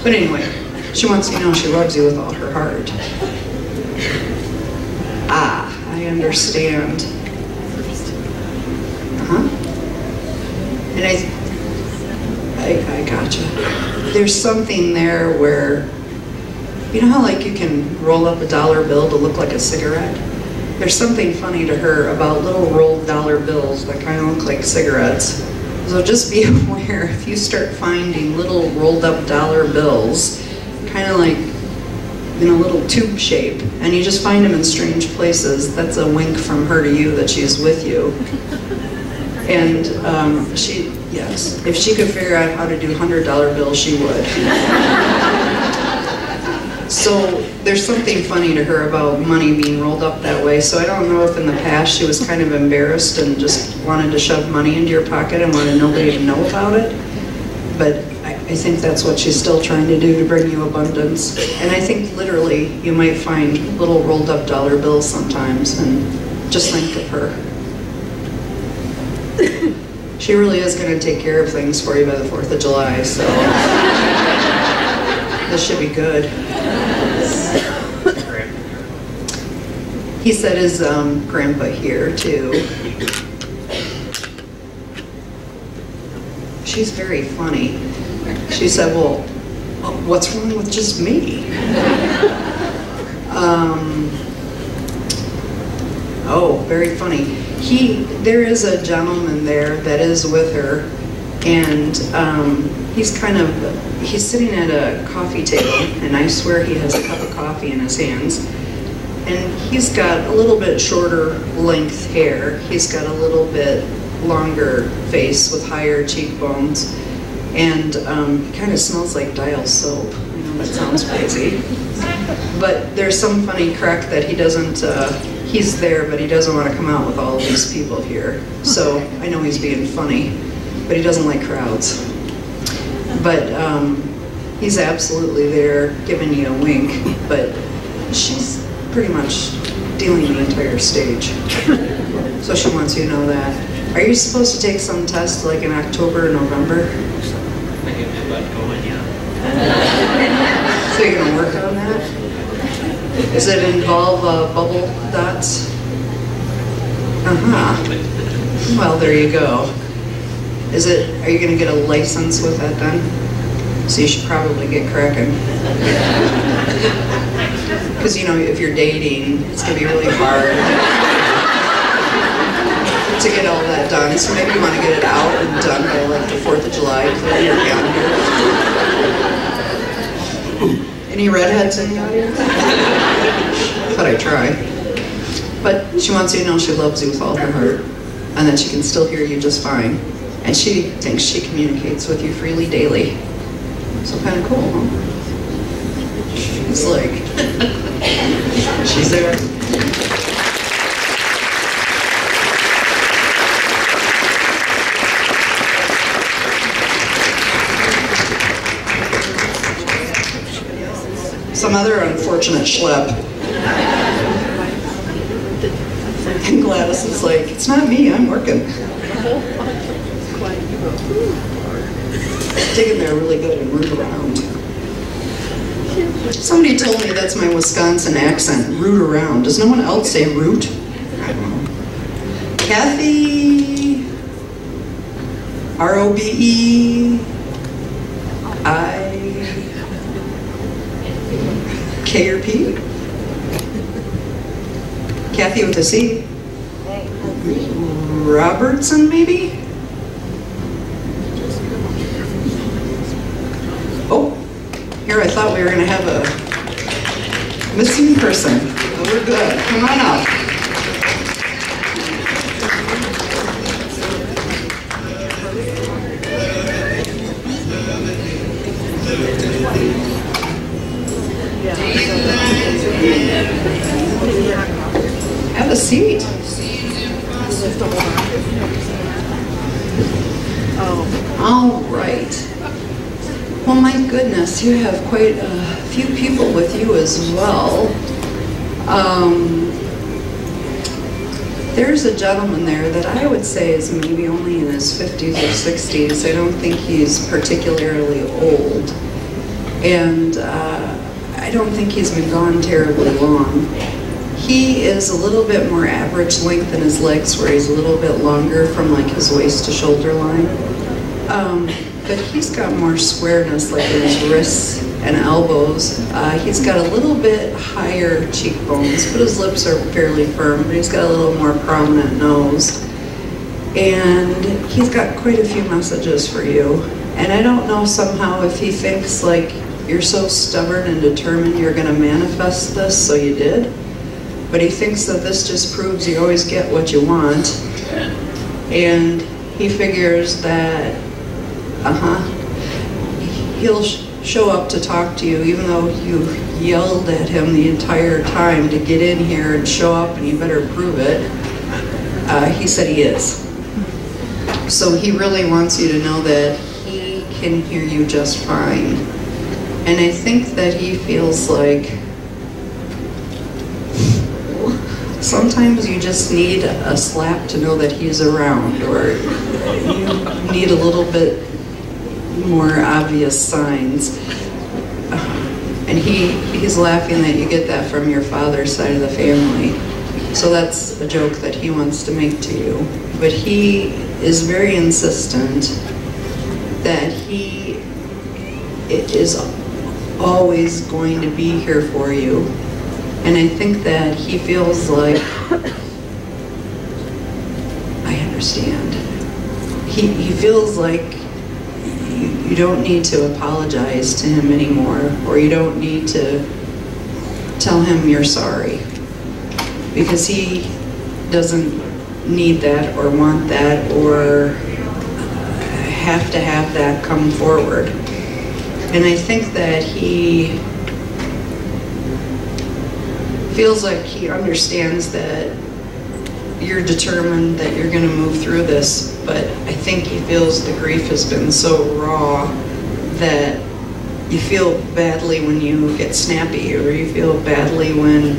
Speaker 2: But anyway, she wants you to know she loves you with all her heart. Ah, I understand. And I gotcha. There's something there where, you know how like you can roll up a dollar bill to look like a cigarette? There's something funny to her about little rolled dollar bills that kind of look like cigarettes. So just be aware if you start finding little rolled up dollar bills, kind of like in a little tube shape, and you just find them in strange places, that's a wink from her to you that she's with you. And yes, if she could figure out how to do $100 bills, she would. So there's something funny to her about money being rolled up that way. So I don't know if in the past she was kind of embarrassed and just wanted to shove money into your pocket and wanted nobody to know about it. But I think that's what she's still trying to do to bring you abundance. And I think literally you might find little rolled up dollar bills sometimes, and just think of her. She really is going to take care of things for you by the 4th of July, so this should be good. He said his grandpa here too. She's very funny. She said, well, what's wrong with just me? Oh, very funny. There is a gentleman there that is with her, and he's sitting at a coffee table, and I swear he has a cup of coffee in his hands. And he's got a little bit shorter length hair. He's got a little bit longer face with higher cheekbones, and he kind of smells like Dial soap. I know that sounds crazy, but there's some funny crack that he doesn't. He's there, but he doesn't want to come out with all of these people here. So I know he's being funny, but he doesn't like crowds. But he's absolutely there, giving you a wink. But she's pretty much dealing the entire stage. So she wants you to know that. Are you supposed to take some test like in October or November? So you're going to work on that? Does it involve bubble dots? Well, there you go. Are you going to get a license with that then? So you should probably get cracking. Because, you know, if you're dating, it's going to be really hard to get all that done. So maybe you want to get it out and done by like the 4th of July, clear your calendar. Any redheads in the audience? Thought I'd try. But she wants you to know she loves you with all her heart, and that she can still hear you just fine. And she thinks she communicates with you freely daily. So kind of cool, huh? She's like, she's there. Some other unfortunate schlep. And Gladys is like, it's not me, I'm working. Dig in there really good and root around. Somebody told me that's my Wisconsin accent, root around. Does no one else say root? I don't know. Kathy, R-O-B-E-I-K or P? Kathy with a C. Robertson, maybe? Oh, here I thought we were going to have a missing person. But we're good. Come on up. Have a seat. All right. Well, my goodness, you have quite a few people with you as well. There's a gentleman there that I would say is maybe only in his 50s or 60s. I don't think he's particularly old. And I don't think he's been gone terribly long. He is a little bit more average length in his legs, where he's a little bit longer from like his waist to shoulder line. But he's got more squareness like in his wrists and elbows. He's got a little bit higher cheekbones, but his lips are fairly firm, but he's got a little more prominent nose. And he's got quite a few messages for you. And I don't know somehow if he thinks like you're so stubborn and determined you're gonna manifest this, so you did. But he thinks that this just proves you always get what you want. And he figures that, he'll show up to talk to you, even though you yelled at him the entire time to get in here and show up and you better prove it. He said he is. So he really wants you to know that he can hear you just fine. And I think that he feels like sometimes you just need a slap to know that he's around, or you need a little bit more obvious signs. And he's laughing that you get that from your father's side of the family. So that's a joke that he wants to make to you. But he is very insistent that he is always going to be here for you. And I think that he feels like, I understand. He feels like you don't need to apologize to him anymore, or you don't need to tell him you're sorry, because he doesn't need that or want that or have to have that come forward. And I think that he feels like he understands that you're determined that you're going to move through this, but I think he feels the grief has been so raw that you feel badly when you get snappy, or you feel badly when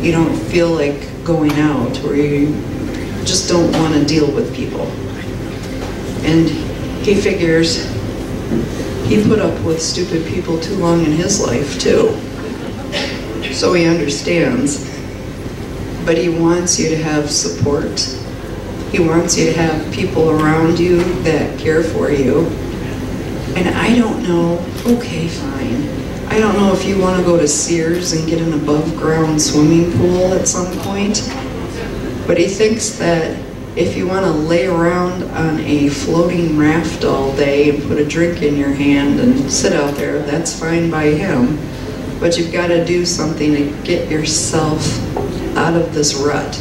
Speaker 2: you don't feel like going out, or you just don't want to deal with people. And he figures he put up with stupid people too long in his life too. So he understands, but he wants you to have support. He wants you to have people around you that care for you. And I don't know, okay, fine. I don't know if you want to go to Sears and get an above ground swimming pool at some point, but he thinks that if you want to lay around on a floating raft all day and put a drink in your hand and sit out there, that's fine by him. But you've got to do something to get yourself out of this rut.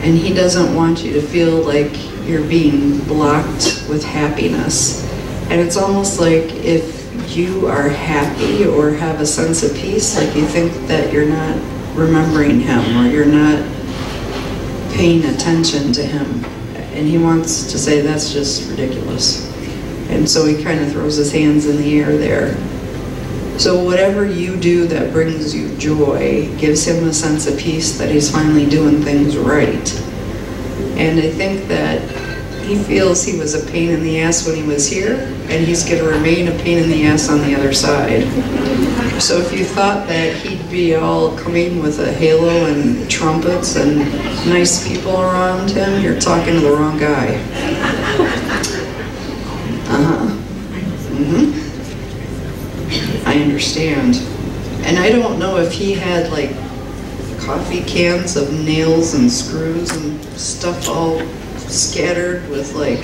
Speaker 2: And he doesn't want you to feel like you're being blocked with happiness. And it's almost like if you are happy or have a sense of peace, like you think that you're not remembering him, or you're not paying attention to him. And he wants to say that's just ridiculous. And so he kind of throws his hands in the air there. So whatever you do that brings you joy gives him a sense of peace that he's finally doing things right. And I think that he feels he was a pain in the ass when he was here, and he's going to remain a pain in the ass on the other side. So if you thought that he'd be all coming with a halo and trumpets and nice people around him, you're talking to the wrong guy. I understand. And I don't know if he had like coffee cans of nails and screws and stuff all scattered with like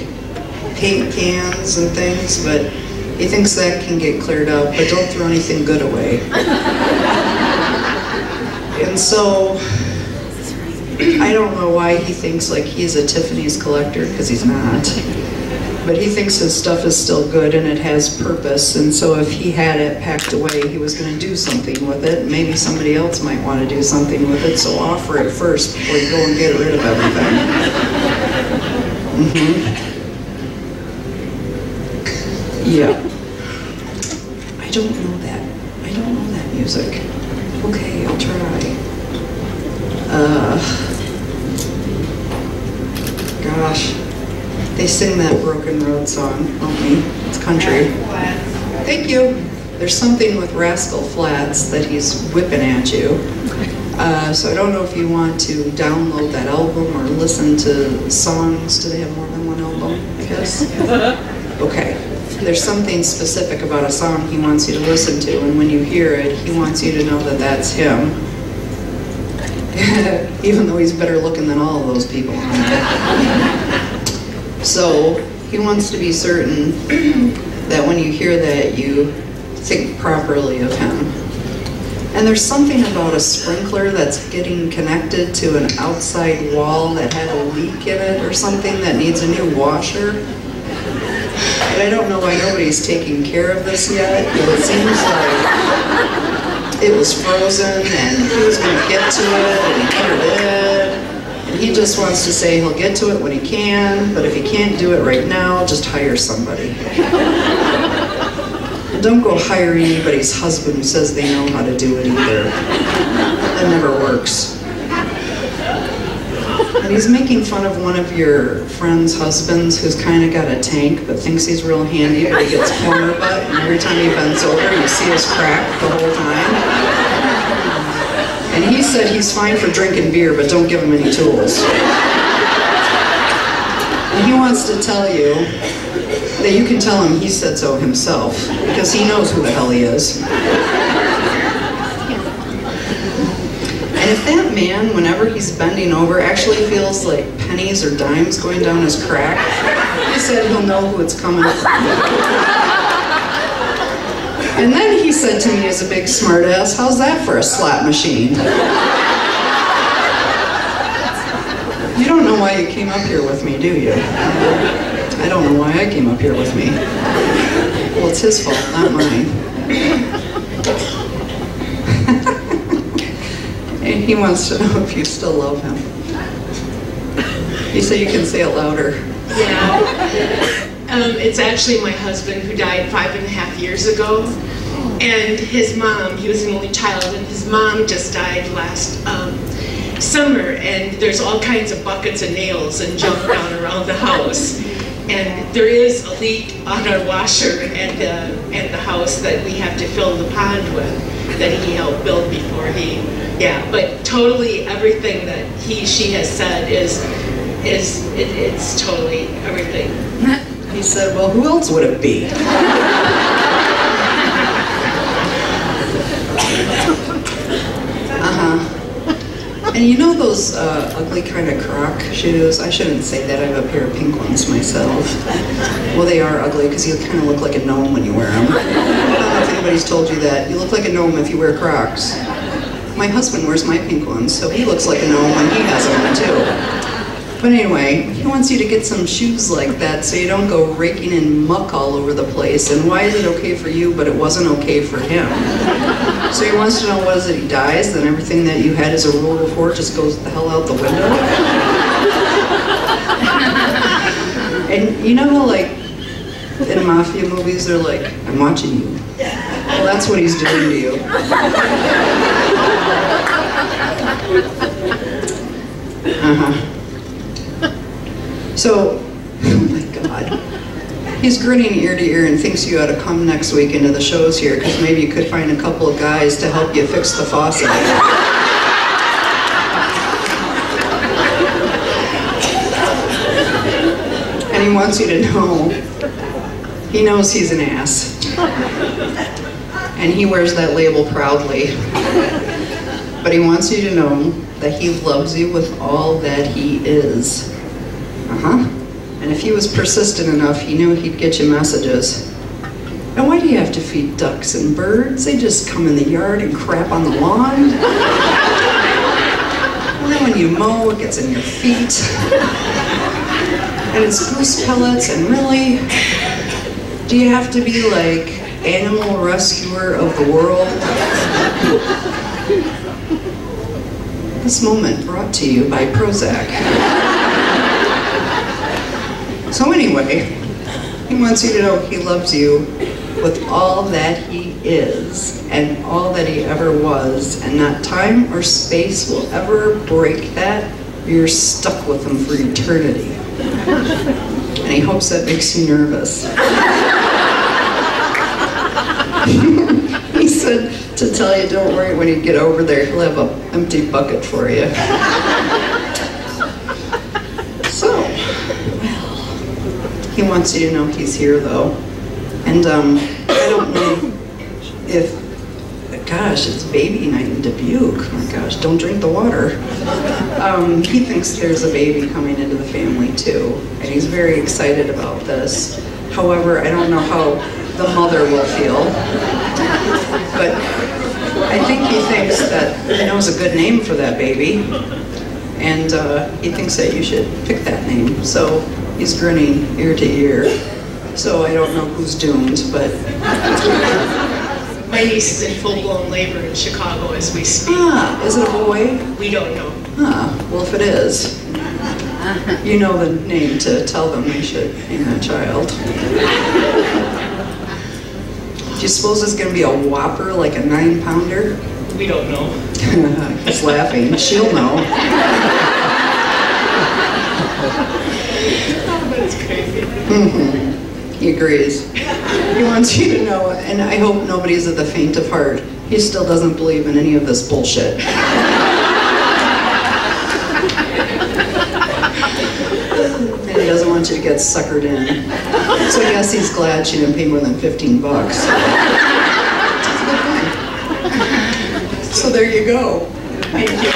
Speaker 2: paint cans and things, but he thinks that can get cleared up, but don't throw anything good away. And so I don't know why he thinks like he's a Tiffany's collector, because he's not. But he thinks his stuff is still good and it has purpose, and so if he had it packed away, he was going to do something with it. Maybe somebody else might want to do something with it, so offer it first before you go and get rid of everything. Yeah. I don't know that. I don't know that music. Okay, I'll try. Gosh. They sing that Broken Road song, help me. It's country. Thank you. There's something with Rascal Flatts that he's whipping at you. So I don't know if you want to download that album or listen to songs. Do they have more than one album, I guess? Okay. There's something specific about a song he wants you to listen to, and when you hear it, he wants you to know that that's him. Even though he's better looking than all of those people on it. So he wants to be certain that when you hear that, you think properly of him. And there's something about a sprinkler that's getting connected to an outside wall that had a leak in it or something that needs a new washer. But I don't know why nobody's taking care of this yet, but it seems like it was frozen and he was going to get to it and he never did. And he just wants to say he'll get to it when he can, but if he can't do it right now, just hire somebody. And don't go hiring anybody's husband who says they know how to do it either. That never works. And he's making fun of one of your friend's husbands who's kind of got a tank but thinks he's real handy, but he gets corner butt, and every time he bends over you see his crack the whole time. And he said he's fine for drinking beer, but don't give him any tools. And he wants to tell you that you can tell him he said so himself, because he knows who the hell he is. And if that man, whenever he's bending over, actually feels like pennies or dimes going down his crack, he said he'll know who it's coming from. And then he said to me as a big smartass, how's that for a slot machine? You don't know why you came up here with me, do you? I don't know why I came up here with me. Well, it's his fault, not mine. And he wants to know if you still love him. He said you can say it louder.
Speaker 6: Yeah. It's actually my husband who died 5.5 years ago. And his mom, he was an only child, and his mom just died last summer. And there's all kinds of buckets and nails and junk down around the house. And there is a leak on our washer at the house that we have to fill the pond with, that he helped build before he, yeah. But totally everything that she has said it's totally everything.
Speaker 2: He said, well, who else would it be? And you know those ugly kind of Croc shoes? I shouldn't say that, I have a pair of pink ones myself. Well, they are ugly because you kind of look like a gnome when you wear them. I don't know if anybody's told you that. You look like a gnome if you wear Crocs. My husband wears my pink ones, so he looks like a gnome when he has them too. But anyway, he wants you to get some shoes like that so you don't go raking in muck all over the place. And why is it okay for you, but it wasn't okay for him? So he wants to know, what is it, he dies, then everything that you had as a rule before just goes the hell out the window? And you know how, like, in mafia movies, they're like, I'm watching you. Well, that's what he's doing to you. So, oh my God. He's grinning ear to ear and thinks you ought to come next week into the shows here, because maybe you could find a couple of guys to help you fix the faucet. And he wants you to know, he knows he's an ass. And he wears that label proudly. But he wants you to know that he loves you with all that he is. And if he was persistent enough, he knew he'd get you messages. And why do you have to feed ducks and birds? They just come in the yard and crap on the lawn. And then when you mow, it gets in your feet. And it's goose pellets, and really, do you have to be like animal rescuer of the world? This moment brought to you by Prozac. So anyway, he wants you to know he loves you with all that he is and all that he ever was, and not time or space will ever break that. You're stuck with him for eternity. And he hopes that makes you nervous. He said to tell you, don't worry, when you get over there, he'll have an empty bucket for you. So, well, he wants you to know he's here, though. And I don't know if, gosh, it's baby night in Dubuque. Oh my gosh, don't drink the water. He thinks there's a baby coming into the family too, and he's very excited about this. However, I don't know how the mother will feel, but I think he thinks that he knows a good name for that baby, and he thinks that you should pick that name. So he's grinning ear to ear. So I don't know who's doomed, but...
Speaker 6: My niece is in full-blown labor in Chicago as we speak.
Speaker 2: Ah, is it a boy?
Speaker 6: We don't know.
Speaker 2: Ah, well, if it is, you know the name to tell them they should name that child. Do you suppose it's going to be a whopper, like a 9-pounder?
Speaker 6: We don't know.
Speaker 2: He's laughing. She'll know.
Speaker 6: That's crazy.
Speaker 2: Mm-hmm. He agrees. He wants you to know, and I hope nobody's at the faint of heart. He still doesn't believe in any of this bullshit. And he doesn't want you to get suckered in. So yes, he's glad she didn't pay more than $15. So there you go.
Speaker 6: Thank you.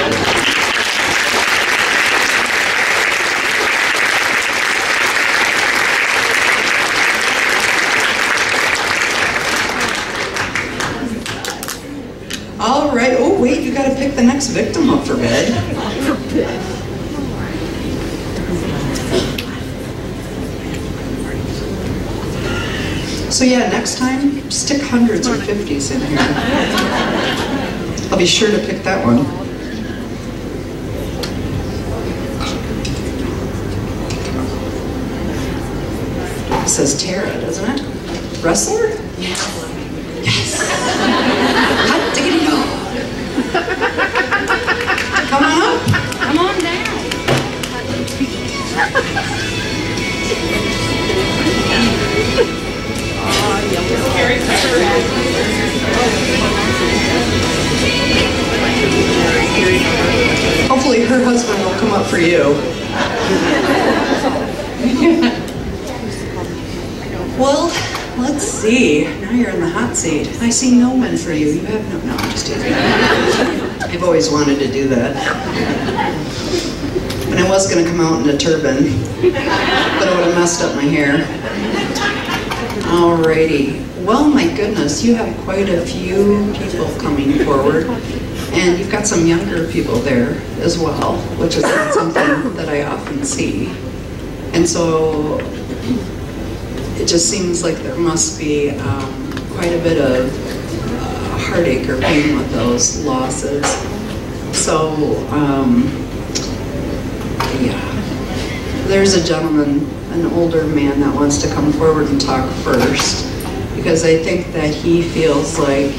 Speaker 2: All right. Oh, wait, you got to pick the next victim up for bed. So yeah, next time, stick hundreds or 50s in here. I'll be sure to pick that one. It says Tara, doesn't it? Wrestler? Yes. Hot diggity no. Come on up.
Speaker 7: Come on down.
Speaker 2: Hopefully her husband will come up for you. Well, let's see. Now you're in the hot seat. I see no one for you. You have no, I'm just teasing. I've always wanted to do that. And I was going to come out in a turban, but it would have messed up my hair. Alrighty. Well, my goodness, you have quite a few people coming forward, and you've got some younger people there as well, which is not something that I often see. And so it just seems like there must be quite a bit of heartache or pain with those losses. So, yeah. There's a gentleman, an older man, that wants to come forward and talk first, because I think that he feels like,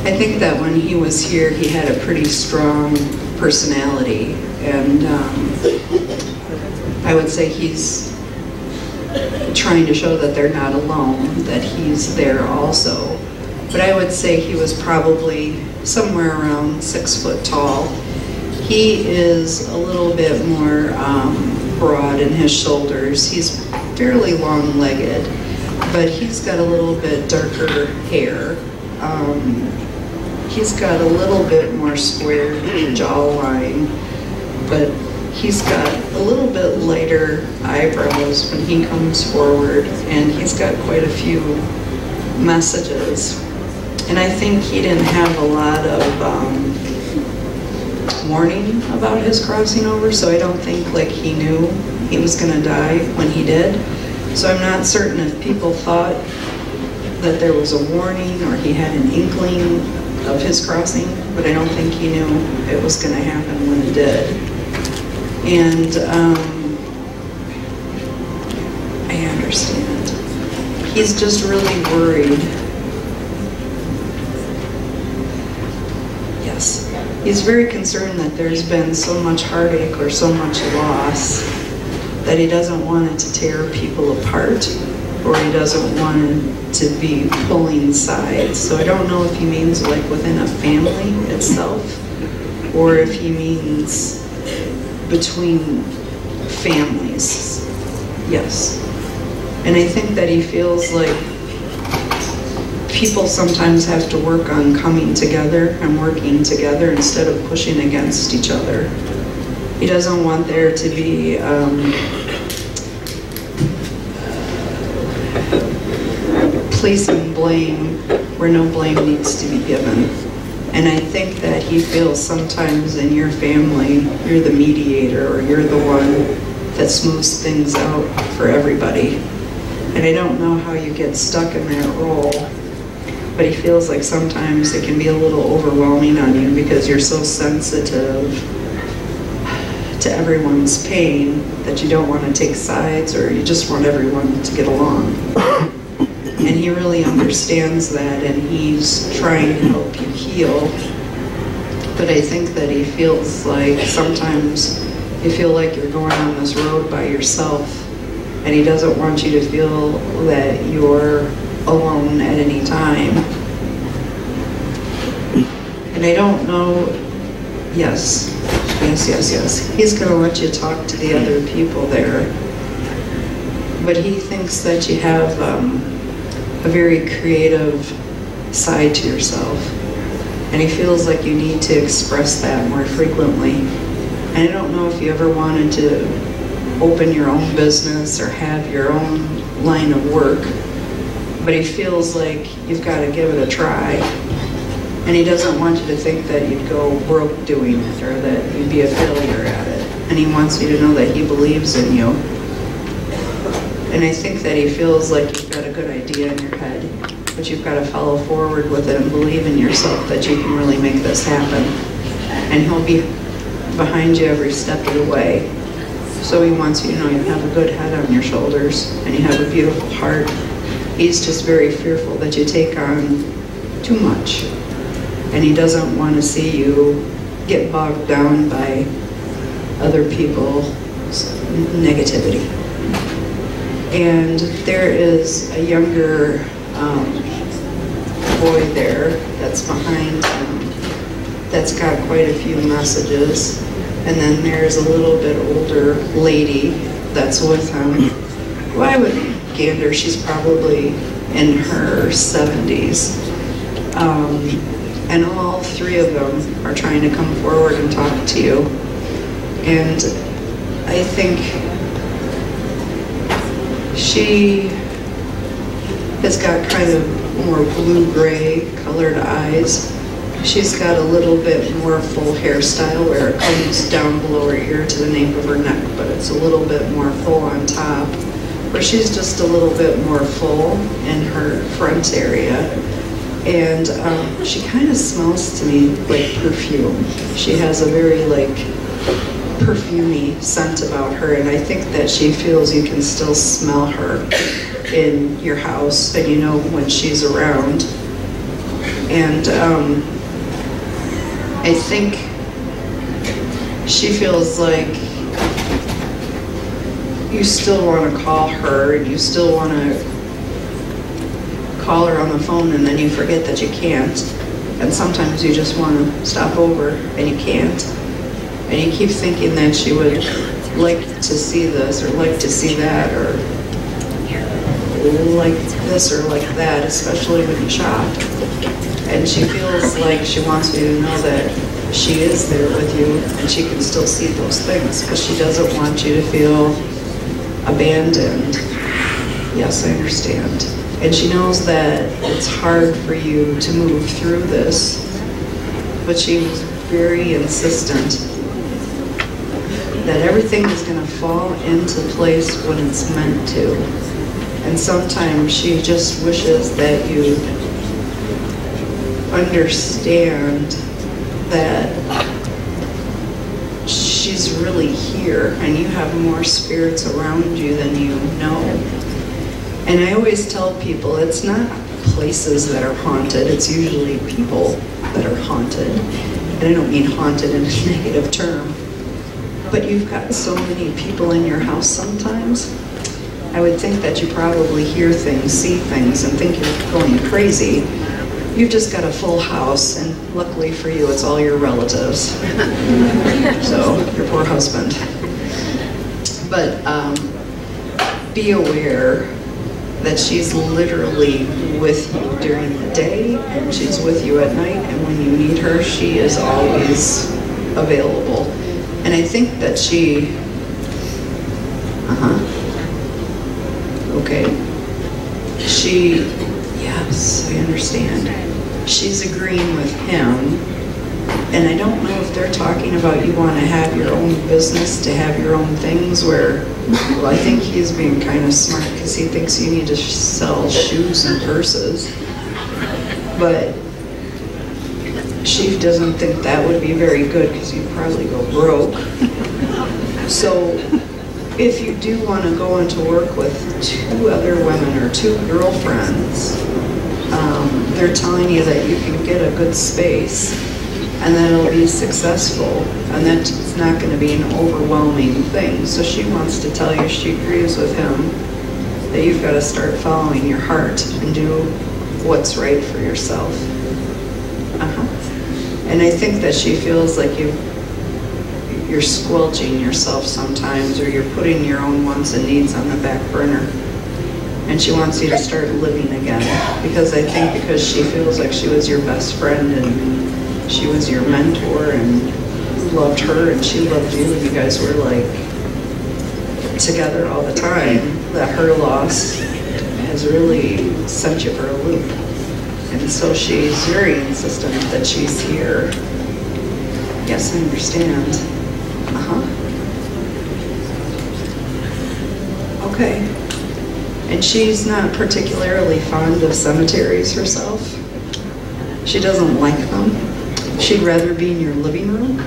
Speaker 2: I think that when he was here, he had a pretty strong personality, and I would say he's trying to show that they're not alone, that he's there also. But I would say he was probably somewhere around 6 foot tall. He is a little bit more broad in his shoulders. He's fairly long-legged, but he's got a little bit darker hair. He's got a little bit more square jawline, but he's got a little bit lighter eyebrows when he comes forward, and he's got quite a few messages. And I think he didn't have a lot of warning about his crossing over, so I don't think like he knew he was going to die when he did. So I'm not certain if people thought that there was a warning or he had an inkling of his crossing, but I don't think he knew it was going to happen when it did. And I understand. He's just really worried. Yes. He's very concerned that there's been so much heartache or so much loss that he doesn't want it to tear people apart, or he doesn't want it to be pulling sides. So I don't know if he means like within a family itself, or if he means between families. Yes. And I think that he feels like people sometimes have to work on coming together and working together instead of pushing against each other. He doesn't want there to be placing blame where no blame needs to be given. And I think that he feels sometimes in your family, you're the mediator, or you're the one that smooths things out for everybody. And I don't know how you get stuck in that role, but he feels like sometimes it can be a little overwhelming on you because you're so sensitive to everyone's pain that you don't want to take sides, or you just want everyone to get along. And he really understands that, and he's trying to help you heal. But I think that he feels like sometimes you feel like you're going on this road by yourself, and he doesn't want you to feel that you're alone at any time. And I don't know, yes. He's going to let you talk to the other people there. But he thinks that you have a very creative side to yourself. And he feels like you need to express that more frequently. And I don't know if you ever wanted to open your own business or have your own line of work, but he feels like you've got to give it a try. And he doesn't want you to think that you'd go broke doing it or that you'd be a failure at it. And he wants you to know that he believes in you. And I think that he feels like you've got a good idea in your head, but you've got to follow forward with it and believe in yourself that you can really make this happen. And he'll be behind you every step of the way. So he wants you to know you have a good head on your shoulders and you have a beautiful heart. He's just very fearful that you take on too much. And he doesn't want to see you get bogged down by other people's negativity. And there is a younger boy there that's behind him that's got quite a few messages. And then there's a little bit older lady that's with him, who I would gander, she's probably in her 70s. And all three of them are trying to come forward and talk to you. And I think she has got kind of more blue-gray colored eyes. She's got a little bit more full hairstyle where it comes down below her ear to the nape of her neck, but it's a little bit more full on top, where she's just a little bit more full in her front area. And she kind of smells to me like perfume. She has a very like perfumey scent about her, and I think that she feels you can still smell her in your house, and you know when she's around. And I think she feels like you still want to call her, and you still want to call her on the phone, and then you forget that you can't. And sometimes you just want to stop over and you can't. And you keep thinking that she would like to see this or like to see that or like this or like that, especially when you shop. And she feels like she wants you to know that she is there with you and she can still see those things, but she doesn't want you to feel abandoned. Yes, I understand. And she knows that it's hard for you to move through this, but she's very insistent that everything is going to fall into place when it's meant to. And sometimes she just wishes that you understand that she's really here and you have more spirits around you than you know. And I always tell people it's not places that are haunted, it's usually people that are haunted. And I don't mean haunted in a negative term, but you've got so many people in your house sometimes. I would think that you probably hear things, see things, and think you're going crazy. You've just got a full house, and luckily for you, it's all your relatives. So, your poor husband. But be aware that she's literally with you during the day, and she's with you at night, and when you need her, she is always available. And I think that she, okay, she, yes, I understand. She's agreeing with him, and I don't know if they're talking about you want to have your own business, to have your own things where, well, I think he's being kind of smart because he thinks you need to sell shoes and purses, but she doesn't think that would be very good because you'd probably go broke. So if you do want to go into work with 2 other women or 2 girlfriends, they're telling you that you can get a good space and that it'll be successful and that it's not going to be an overwhelming thing. So she wants to tell you she agrees with him that you've got to start following your heart and do what's right for yourself. And I think that she feels like you're squelching yourself sometimes, or you're putting your own wants and needs on the back burner. And she wants you to start living again. Because I think because she feels like she was your best friend and she was your mentor and you loved her and she loved you and you guys were like together all the time, that her loss has really sent you for a loop. And so she's very insistent that she's here. Yes, I understand. Okay. And she's not particularly fond of cemeteries herself. She doesn't like them. She'd rather be in your living room.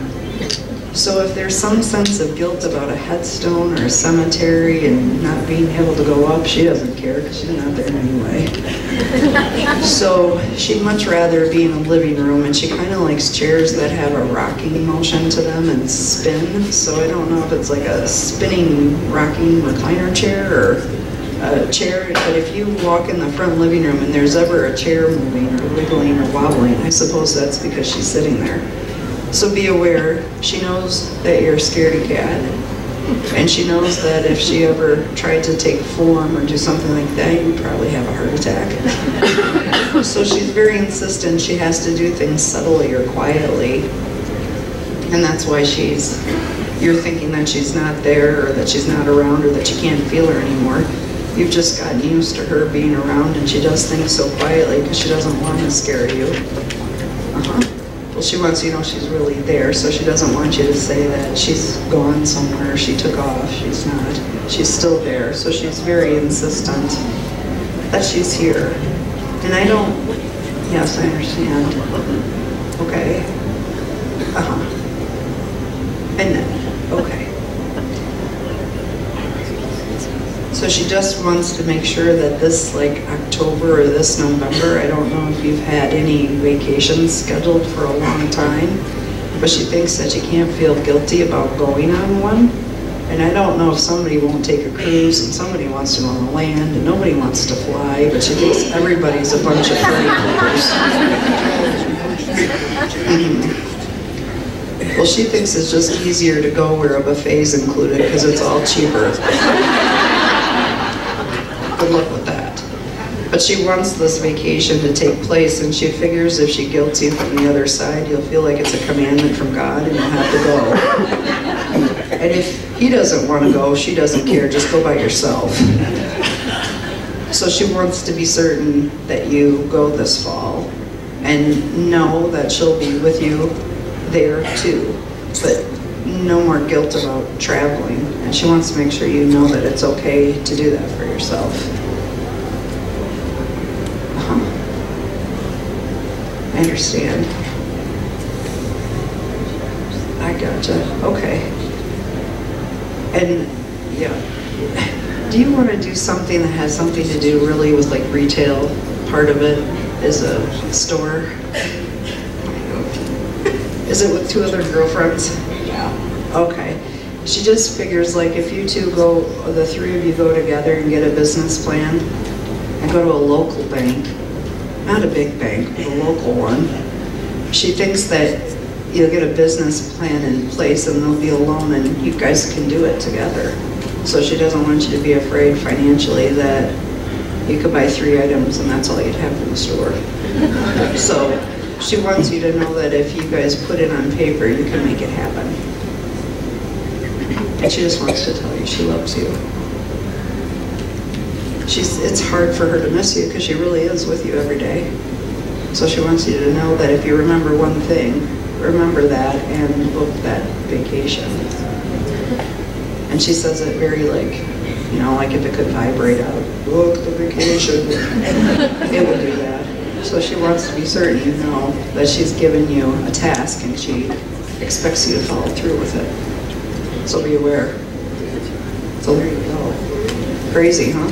Speaker 2: So if there's some sense of guilt about a headstone or a cemetery and not being able to go up, she doesn't care because she's not there anyway. So she'd much rather be in a living room, and she kind of likes chairs that have a rocking motion to them and spin. So I don't know if it's like a spinning rocking recliner chair or a chair, but if you walk in the front living room and there's ever a chair moving or wiggling or wobbling, I suppose that's because she's sitting there. So be aware, she knows that you're a scaredy cat, and she knows that if she ever tried to take form or do something like that, you'd probably have a heart attack. So she's very insistent she has to do things subtly or quietly, and that's why you're thinking that she's not there or that she's not around or that you can't feel her anymore. You've just gotten used to her being around, and she does things so quietly because she doesn't want to scare you. Well, she wants you to know she's really there, so she doesn't want you to say that she's gone somewhere, she took off. She's not. She's still there, so she's very insistent that she's here. And I don't, yes, I understand. Okay. And then, okay. So she just wants to make sure that this, like October or this November, I don't know if you've had any vacations scheduled for a long time, but she thinks that you can't feel guilty about going on one. And I don't know if somebody won't take a cruise and somebody wants to go on the land and nobody wants to fly, but she thinks everybody's a bunch of party poopers. Well, she thinks it's just easier to go where a buffet's included because it's all cheaper. Good luck with that. But she wants this vacation to take place, and she figures if she guilts you from the other side, you'll feel like it's a commandment from God and you'll have to go. And if he doesn't want to go, she doesn't care, just go by yourself. So she wants to be certain that you go this fall and know that she'll be with you there too, but no more guilt about traveling. And she wants to make sure you know that it's okay to do that for yourself. I understand. I gotcha. Okay. And yeah, do you want to do something that has something to do really with like retail? Part of it is a store. Is it with 2 other girlfriends? Yeah. Okay. She just figures like if you two go, the 3 of you go together and get a business plan and go to a local bank, not a big bank, but a local one. She thinks that you'll get a business plan in place and there'll be a loan and you guys can do it together. So she doesn't want you to be afraid financially that you could buy 3 items and that's all you'd have in the store. So she wants you to know that if you guys put it on paper, you can make it happen. And she just wants to tell you she loves you. It's hard for her to miss you because she really is with you every day. So she wants you to know that if you remember one thing, remember that and book that vacation. And she says it very like, you know, like if it could vibrate out, book the vacation, it would do that. So she wants to be certain you know that she's given you a task and she expects you to follow through with it. So be aware. So there you go. Crazy, huh?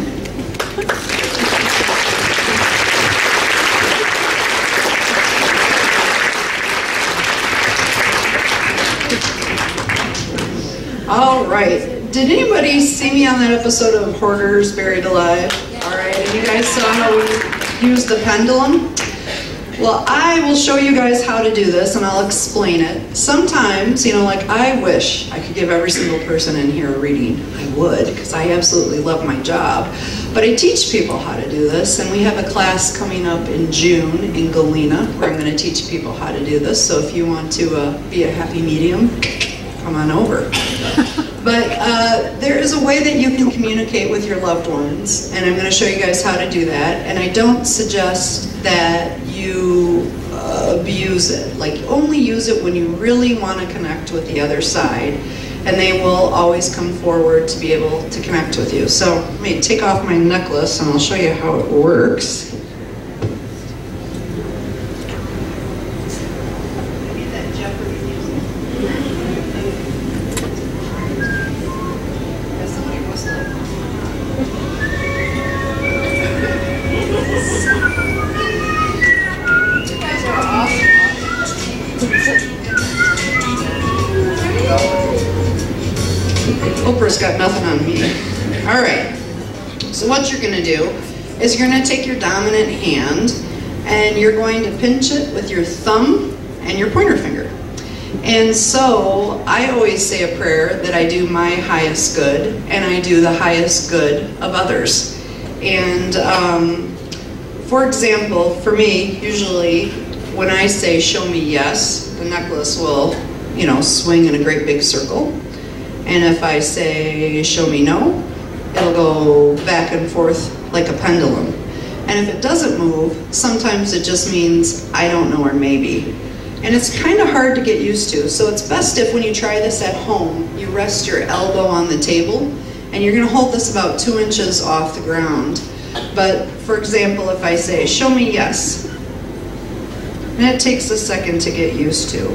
Speaker 2: All right. Did anybody see me on that episode of Hoarders Buried Alive? All right. And you guys saw how we use the pendulum? Well, I will show you guys how to do this and I'll explain it. Sometimes, you know, like I wish I could give every single person in here a reading. I would, because I absolutely love my job. But I teach people how to do this, and we have a class coming up in June in Galena where I'm going to teach people how to do this. So if you want to be a happy medium, come on over. But there is a way that you can communicate with your loved ones, and I'm going to show you guys how to do that. And I don't suggest that you abuse it. Like, only use it when you really want to connect with the other side, and they will always come forward to be able to connect with you. So let me take off my necklace, and I'll show you how it works. Oprah's got nothing on me. All right, so what you're gonna do is you're gonna take your dominant hand and you're going to pinch it with your thumb and your pointer finger. And so I always say a prayer that I do my highest good and I do the highest good of others. And for example, for me, usually when I say show me yes, the necklace will, you know, swing in a great big circle. And if I say, show me no, it'll go back and forth like a pendulum. And if it doesn't move, sometimes it just means I don't know or maybe. And it's kind of hard to get used to. So it's best if when you try this at home, you rest your elbow on the table, and you're gonna hold this about 2 inches off the ground. But for example, if I say, show me yes, and it takes a second to get used to,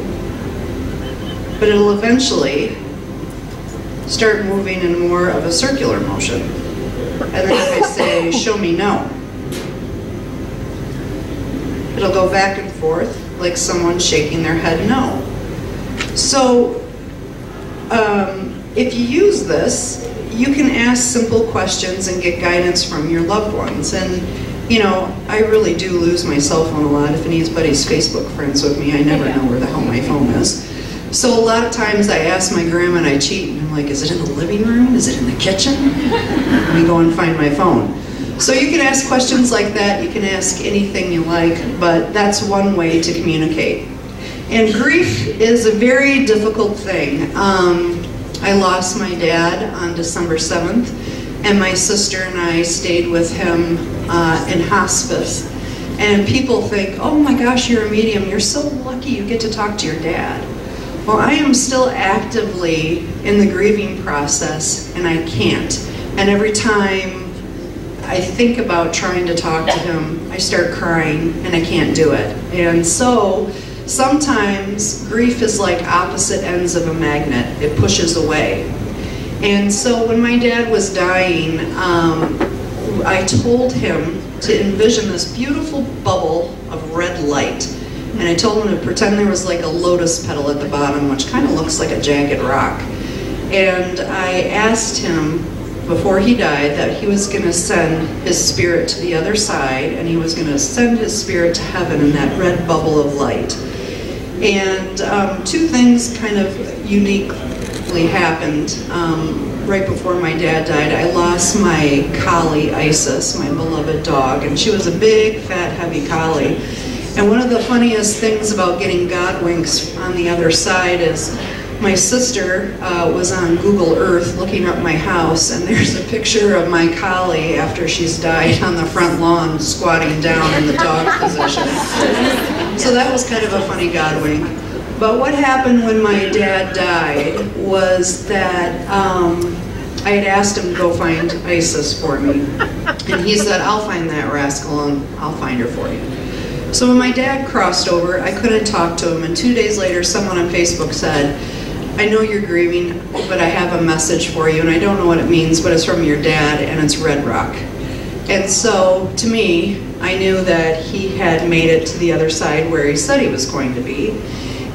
Speaker 2: but it'll eventually start moving in more of a circular motion. And then if I say, show me no, it'll go back and forth like someone shaking their head no. So if you use this, you can ask simple questions and get guidance from your loved ones. And you know, I really do lose my cell phone a lot. If anybody's Facebook friends with me, I never know where the hell my phone is. So a lot of times I ask my grandma and I cheat, and I'm like, is it in the living room? Is it in the kitchen? Let me go and find my phone. So you can ask questions like that, you can ask anything you like, but that's one way to communicate. And grief is a very difficult thing. I lost my dad on December 7th, and my sister and I stayed with him in hospice. And people think, oh my gosh, you're a medium, you're so lucky you get to talk to your dad. Well, I am still actively in the grieving process, and I can't. And every time I think about trying to talk to him, I start crying, and I can't do it. And so sometimes grief is like opposite ends of a magnet. It pushes away. And so when my dad was dying, I told him to envision this beautiful bubble of red light. And I told him to pretend there was like a lotus petal at the bottom, which kind of looks like a jagged rock. And I asked him before he died that he was going to send his spirit to the other side, and he was going to send his spirit to heaven in that red bubble of light. And two things kind of uniquely happened. Right before my dad died, I lost my collie, Isis, my beloved dog, and she was a big, fat, heavy collie. And one of the funniest things about getting God winks on the other side is my sister was on Google Earth looking up my house, and there's a picture of my collie after she's died on the front lawn squatting down in the dog position. So that was kind of a funny God wink. But what happened when my dad died was that I had asked him to go find Isis for me. And he said, I'll find that rascal and I'll find her for you. So when my dad crossed over, I couldn't talk to him, and 2 days later someone on Facebook said, I know you're grieving, but I have a message for you, and I don't know what it means, but it's from your dad, and it's Red Rock. And so, to me, I knew that he had made it to the other side where he said he was going to be.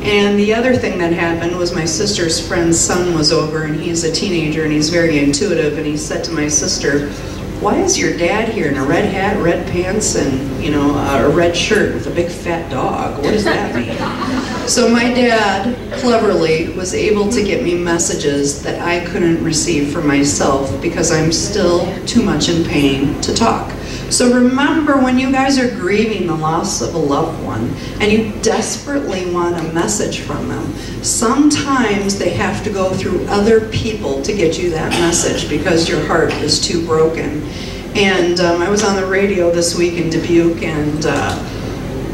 Speaker 2: And the other thing that happened was my sister's friend's son was over, and he's a teenager, and he's very intuitive, and he said to my sister, why is your dad here in a red hat, red pants, and, you know, a red shirt with a big fat dog? What does that mean? So my dad, cleverly, was able to get me messages that I couldn't receive for myself because I'm still too much in pain to talk. So remember, when you guys are grieving the loss of a loved one and you desperately want a message from them, sometimes they have to go through other people to get you that message because your heart is too broken. And I was on the radio this week in Dubuque, and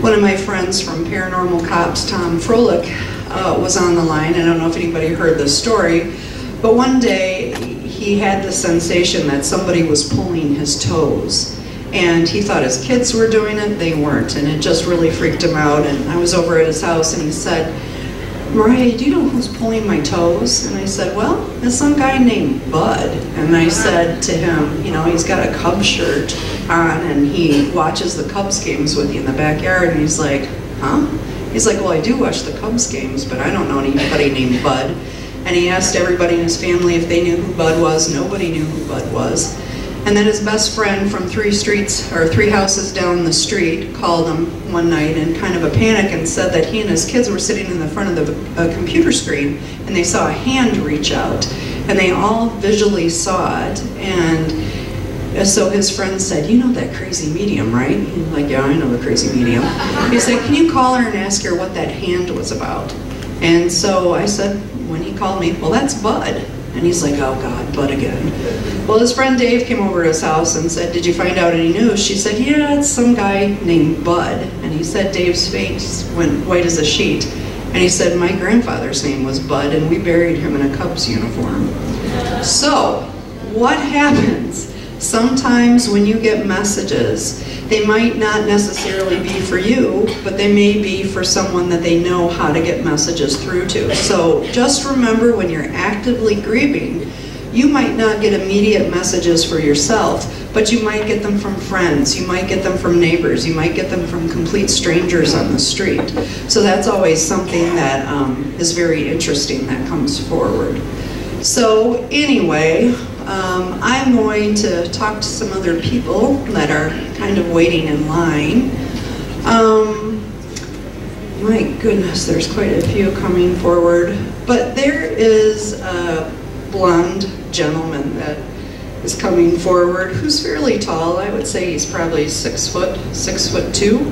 Speaker 2: one of my friends from Paranormal Cops, Tom Froelich, was on the line. I don't know if anybody heard this story, but one day he had the sensation that somebody was pulling his toes. And he thought his kids were doing it, they weren't, and it just really freaked him out. And I was over at his house, and he said, Moriah, do you know who's pulling my toes? And I said, well, it's some guy named Bud. And I said to him, you know, he's got a Cubs shirt on, and he watches the Cubs games with you in the backyard. And he's like, huh? He's like, well, I do watch the Cubs games, but I don't know anybody named Bud. And he asked everybody in his family if they knew who Bud was. Nobody knew who Bud was. And then his best friend from 3 houses down the street called him one night in kind of a panic and said that he and his kids were sitting in the front of the computer screen, and they saw a hand reach out, and they all visually saw it. And so his friend said, you know that crazy medium, right? He's like, yeah, I know the crazy medium. He said, can you call her and ask her what that hand was about? And so I said, when he called me, well, that's Bud. And he's like, oh God, Bud again. Well, his friend Dave came over to his house and said, did you find out any news? She said, yeah, it's some guy named Bud. And he said Dave's face went white as a sheet. And he said, my grandfather's name was Bud, and we buried him in a Cubs uniform. So, what happens? Sometimes when you get messages, they might not necessarily be for you, but they may be for someone that they know how to get messages through to. So just remember, when you're actively grieving, you might not get immediate messages for yourself, but you might get them from friends, you might get them from neighbors, you might get them from complete strangers on the street. So that's always something that is very interesting that comes forward. So anyway, I'm going to talk to some other people that are kind of waiting in line. My goodness, there's quite a few coming forward. But there is a blonde gentleman that is coming forward who's fairly tall. I would say he's probably 6 foot, 6'2".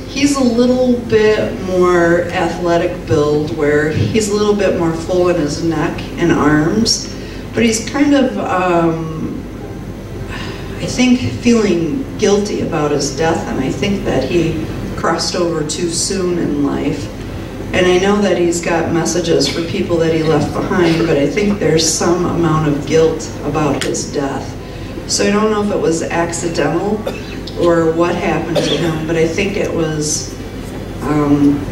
Speaker 2: He's a little bit more athletic build, where he's a little bit more full in his neck and arms, but he's kind of, I think, feeling guilty about his death, and I think that he crossed over too soon in life. And I know that he's got messages for people that he left behind, but I think there's some amount of guilt about his death. So I don't know if it was accidental or what happened to him, but I think it was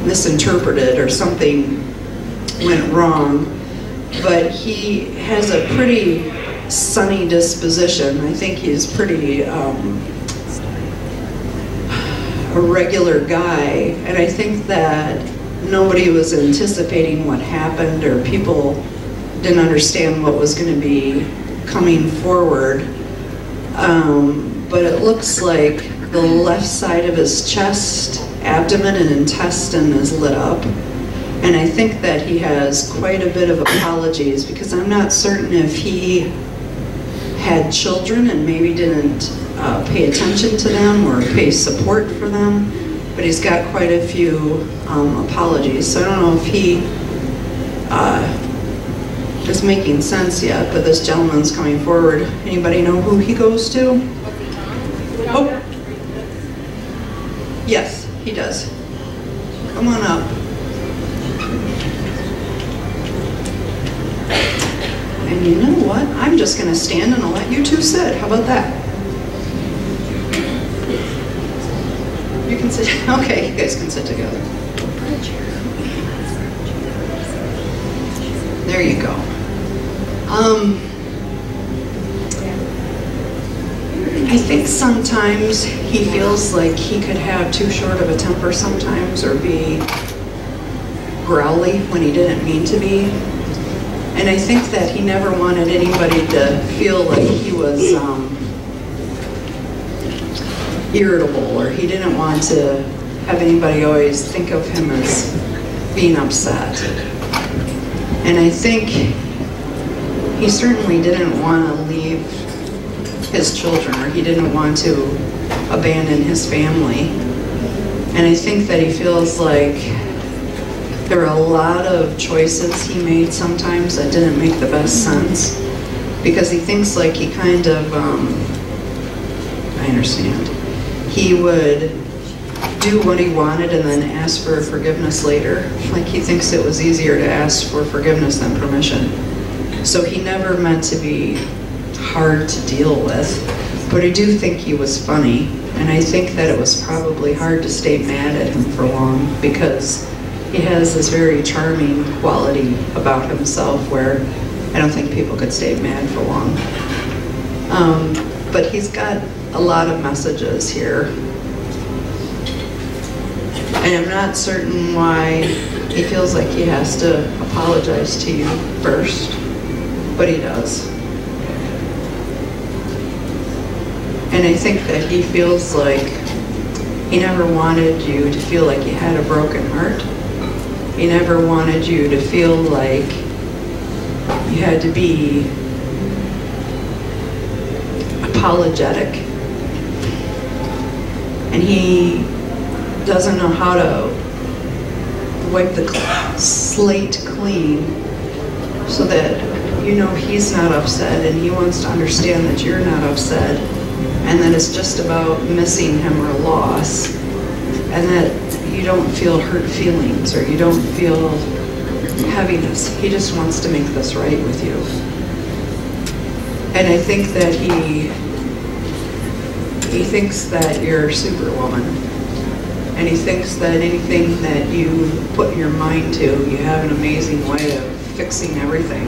Speaker 2: misinterpreted or something went wrong. But he has a pretty sunny disposition. I think he's pretty a regular guy, and I think that nobody was anticipating what happened, or people didn't understand what was going to be coming forward. But it looks like the left side of his chest, abdomen, and intestine is lit up. And I think that he has quite a bit of apologies, because I'm not certain if he had children and maybe didn't pay attention to them or pay support for them, but he's got quite a few apologies. So I don't know if he is making sense yet, but this gentleman's coming forward. Anybody know who he goes to? Oh, yes, he does. Come on up. And you know what? I'm just going to stand and I'll let you two sit. How about that? You can sit. Okay, you guys can sit together. There you go. I think sometimes he feels like he could have too short of a temper sometimes, or be growly when he didn't mean to be. And I think that he never wanted anybody to feel like he was irritable, or he didn't want to have anybody always think of him as being upset. And I think he certainly didn't want to leave his children, or he didn't want to abandon his family. And I think that he feels like there are a lot of choices he made sometimes that didn't make the best sense, because he thinks like he kind of, I understand, he would do what he wanted and then ask for forgiveness later. Like he thinks it was easier to ask for forgiveness than permission. So he never meant to be hard to deal with, but I do think he was funny, and I think that it was probably hard to stay mad at him for long, because he has this very charming quality about himself where I don't think people could stay mad for long. But he's got a lot of messages here. And I'm not certain why he feels like he has to apologize to you first, but he does. And I think that he feels like he never wanted you to feel like you had a broken heart. He never wanted you to feel like you had to be apologetic. And he doesn't know how to wipe the slate clean so that you know he's not upset, and he wants to understand that you're not upset, and that it's just about missing him or loss, and that you don't feel hurt feelings or you don't feel heaviness. He just wants to make this right with you. And I think that he thinks that you're Superwoman. And he thinks that anything that you put your mind to, you have an amazing way of fixing everything.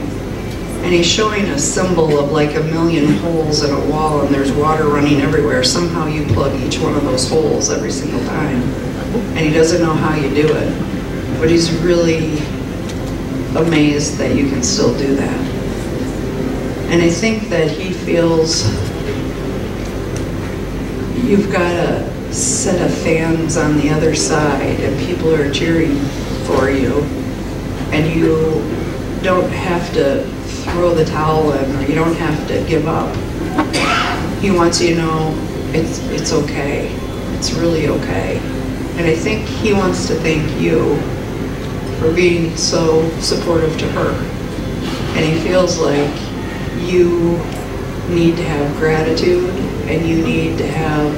Speaker 2: And he's showing a symbol of like 1,000,000 holes in a wall, and there's water running everywhere. Somehow you plug each one of those holes every single time. And he doesn't know how you do it. But he's really amazed that you can still do that. And I think that he feels you've got a set of fans on the other side, and people are cheering for you, and you don't have to throw the towel in, or you don't have to give up. He wants you to know it's okay. It's really okay. And I think he wants to thank you for being so supportive to her. And he feels like you need to have gratitude, and you need to have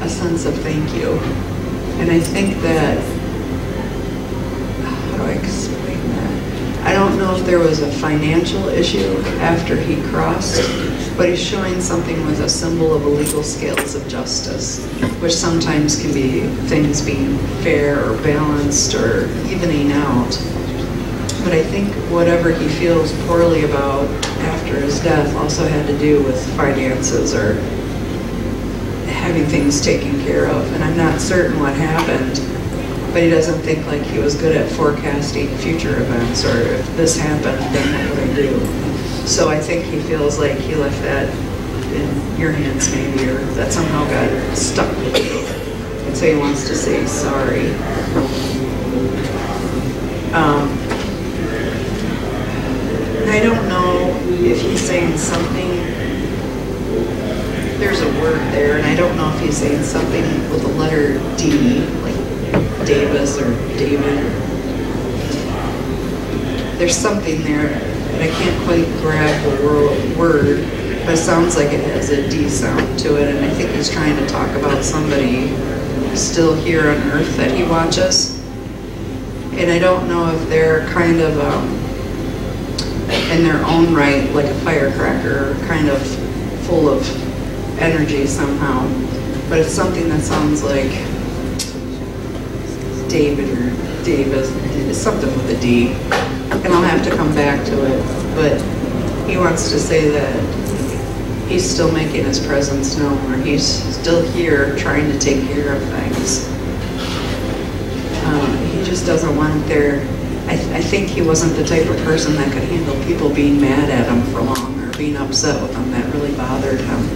Speaker 2: a sense of thank you. And I think that explain that? I don't know if there was a financial issue after he crossed, but he's showing something with a symbol of illegal scales of justice, which sometimes can be things being fair or balanced or evening out. But I think whatever he feels poorly about after his death also had to do with finances or having things taken care of. And I'm not certain what happened, but he doesn't think like he was good at forecasting future events, or if this happened, then what would I do? So I think he feels like he left that in your hands maybe, or that somehow got stuck with you. And so he wants to say sorry. I don't know if he's saying something, there's a word there, and I don't know if he's saying something with the letter D, like Davis or David. There's something there, and I can't quite grab the word, but it sounds like it has a D sound to it, and I think he's trying to talk about somebody still here on earth that he watches. And I don't know if they're kind of in their own right, like a firecracker, kind of full of energy somehow, but it's something that sounds like David or Davis, it's something with a D, and I'll have to come back to it, but he wants to say that he's still making his presence known, or he's still here trying to take care of things. He just doesn't want there. I think he wasn't the type of person that could handle people being mad at him for long or being upset with him. That really bothered him.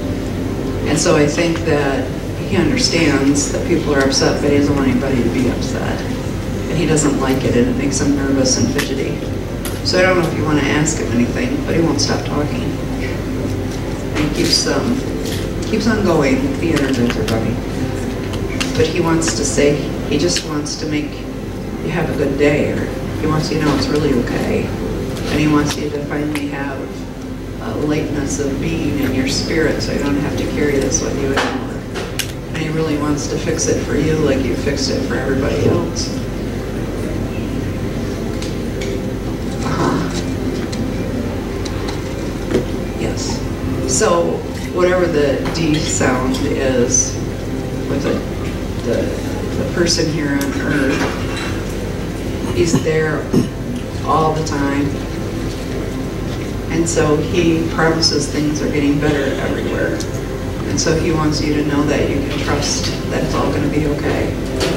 Speaker 2: And so I think that he understands that people are upset, but he doesn't want anybody to be upset. And he doesn't like it, and it makes him nervous and fidgety. So I don't know if you want to ask him anything, but he won't stop talking. And he keeps on going. The energies are running. But he wants to say, he just wants to make you have a good day, or he wants you to know it's really okay. And he wants you to finally have a lightness of being in your spirit, so you don't have to carry this with you anymore. And he really wants to fix it for you like you fixed it for everybody else. Yes. So whatever the D sound is with the person here on earth, he's there all the time. And so he promises things are getting better everywhere. And so he wants you to know that you can trust that it's all going to be okay.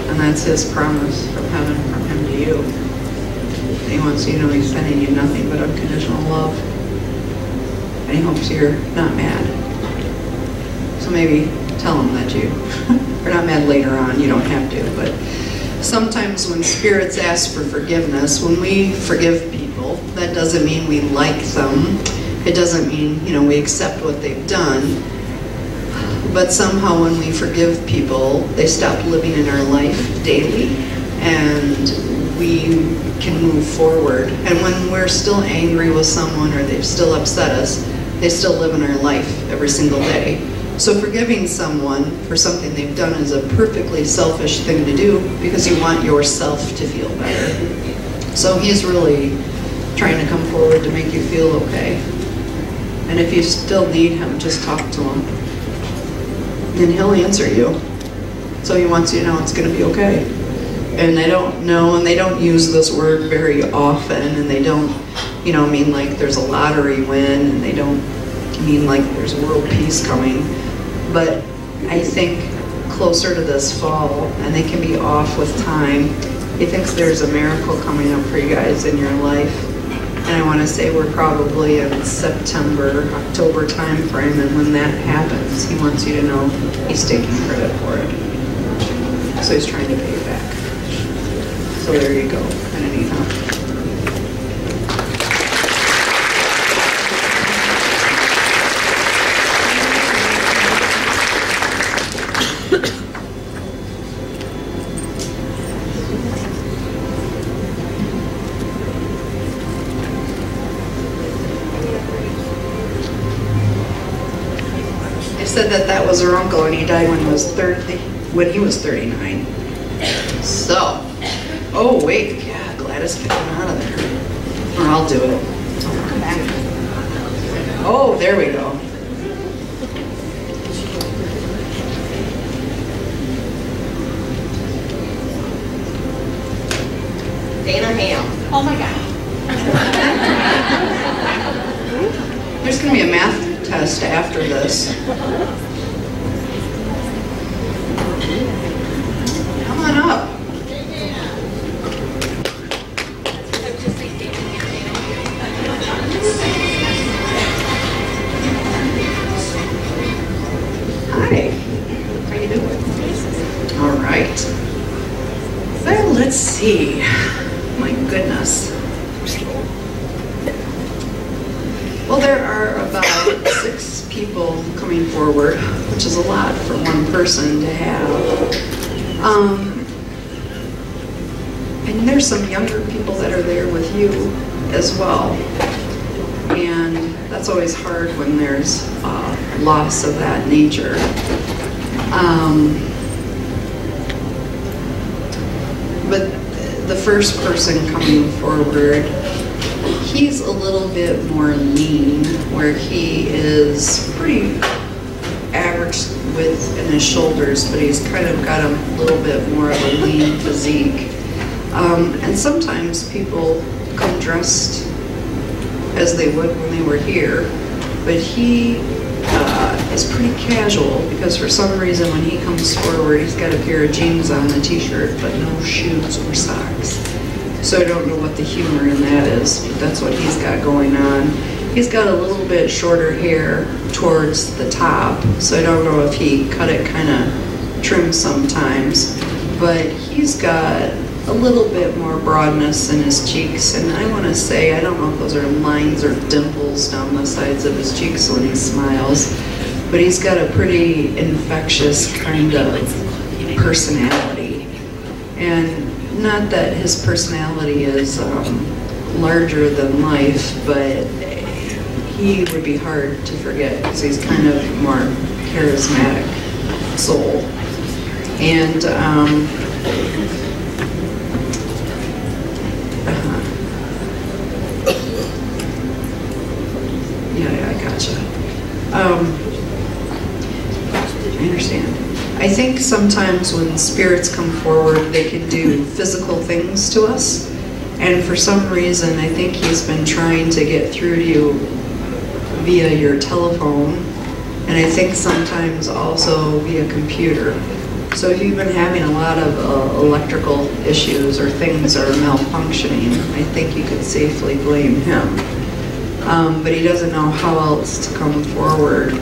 Speaker 2: And that's his promise from heaven, from him to you. And he wants you to know he's sending you nothing but unconditional love. And he hopes you're not mad. So maybe tell him that you are not mad later on. You don't have to, but sometimes when spirits ask for forgiveness, when we forgive people, that doesn't mean we like them. It doesn't mean, we accept what they've done. But somehow when we forgive people, they stop living in our life daily, and we can move forward. And when we're still angry with someone, or they've still upset us, they still live in our life every single day. So forgiving someone for something they've done is a perfectly selfish thing to do, because you want yourself to feel better. So he's really trying to come forward to make you feel okay. And if you still need him, just talk to him. And he'll answer you. So he wants you to know it's going to be okay. And they don't know, and they don't use this word very often, and they don't, mean like there's a lottery win, and they don't mean like there's world peace coming. But I think closer to this fall, and they can be off with time, he thinks there's a miracle coming up for you guys in your life. And I want to say we're probably in September, October time frame, and when that happens, he wants you to know he's taking credit for it. So he's trying to pay you back. So there you go. And anyhow. Said that was her uncle, and he died when he was 39. So, oh wait, yeah, glad Gladys, get them out of there. Or I'll do it. Come back. Oh, there we go.
Speaker 6: Dana Ham.
Speaker 4: Oh my God.
Speaker 2: There's going to be a math test after this. Come on up. Hi. How you doing? All right. Well, let's see. My goodness. Well, there are about 6 people coming forward, which is a lot for one person to have. And there's some younger people that are there with you as well. And that's always hard when there's loss of that nature. But the first person coming forward, he's a little bit more lean, where he is pretty average width in his shoulders, but he's kind of got a little bit more of a lean physique. And sometimes people come dressed as they would when they were here, but he is pretty casual, because for some reason when he comes forward, he's got a pair of jeans on, a t-shirt, but no shoes or socks. So I don't know what the humor in that is, but that's what he's got going on. He's got a little bit shorter hair towards the top, so I don't know if he cut it kind of trim sometimes, but he's got a little bit more broadness in his cheeks, and I want to say, I don't know if those are lines or dimples down the sides of his cheeks when he smiles, but he's got a pretty infectious kind of personality. And not that his personality is larger than life, but he would be hard to forget, because he's kind of more charismatic soul. And yeah, I gotcha. I understand. I think sometimes when spirits come forward, they can do physical things to us. And for some reason, I think he's been trying to get through to you via your telephone. And I think sometimes also via computer. So if you've been having a lot of electrical issues or things are malfunctioning, I think you could safely blame him. But he doesn't know how else to come forward.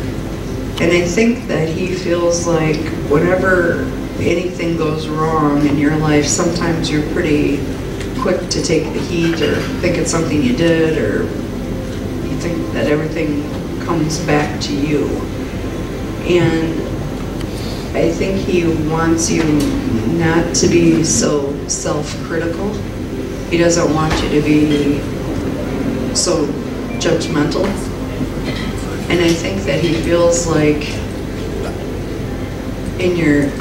Speaker 2: And I think that he feels like whenever anything goes wrong in your life, sometimes you're pretty quick to take the heat or think it's something you did, or you think that everything comes back to you. And I think he wants you not to be so self-critical. He doesn't want you to be so judgmental. And I think that he feels like in your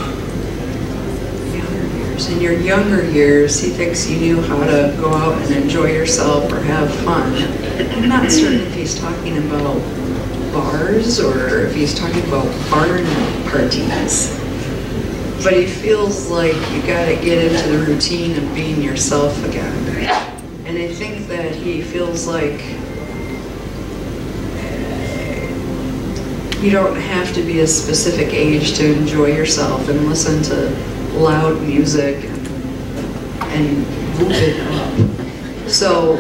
Speaker 2: younger years, he thinks you knew how to go out and enjoy yourself or have fun. I'm not certain if he's talking about bars or if he's talking about barn parties. But he feels like you gotta get into the routine of being yourself again. And I think that he feels like you don't have to be a specific age to enjoy yourself and listen to loud music and move it up. So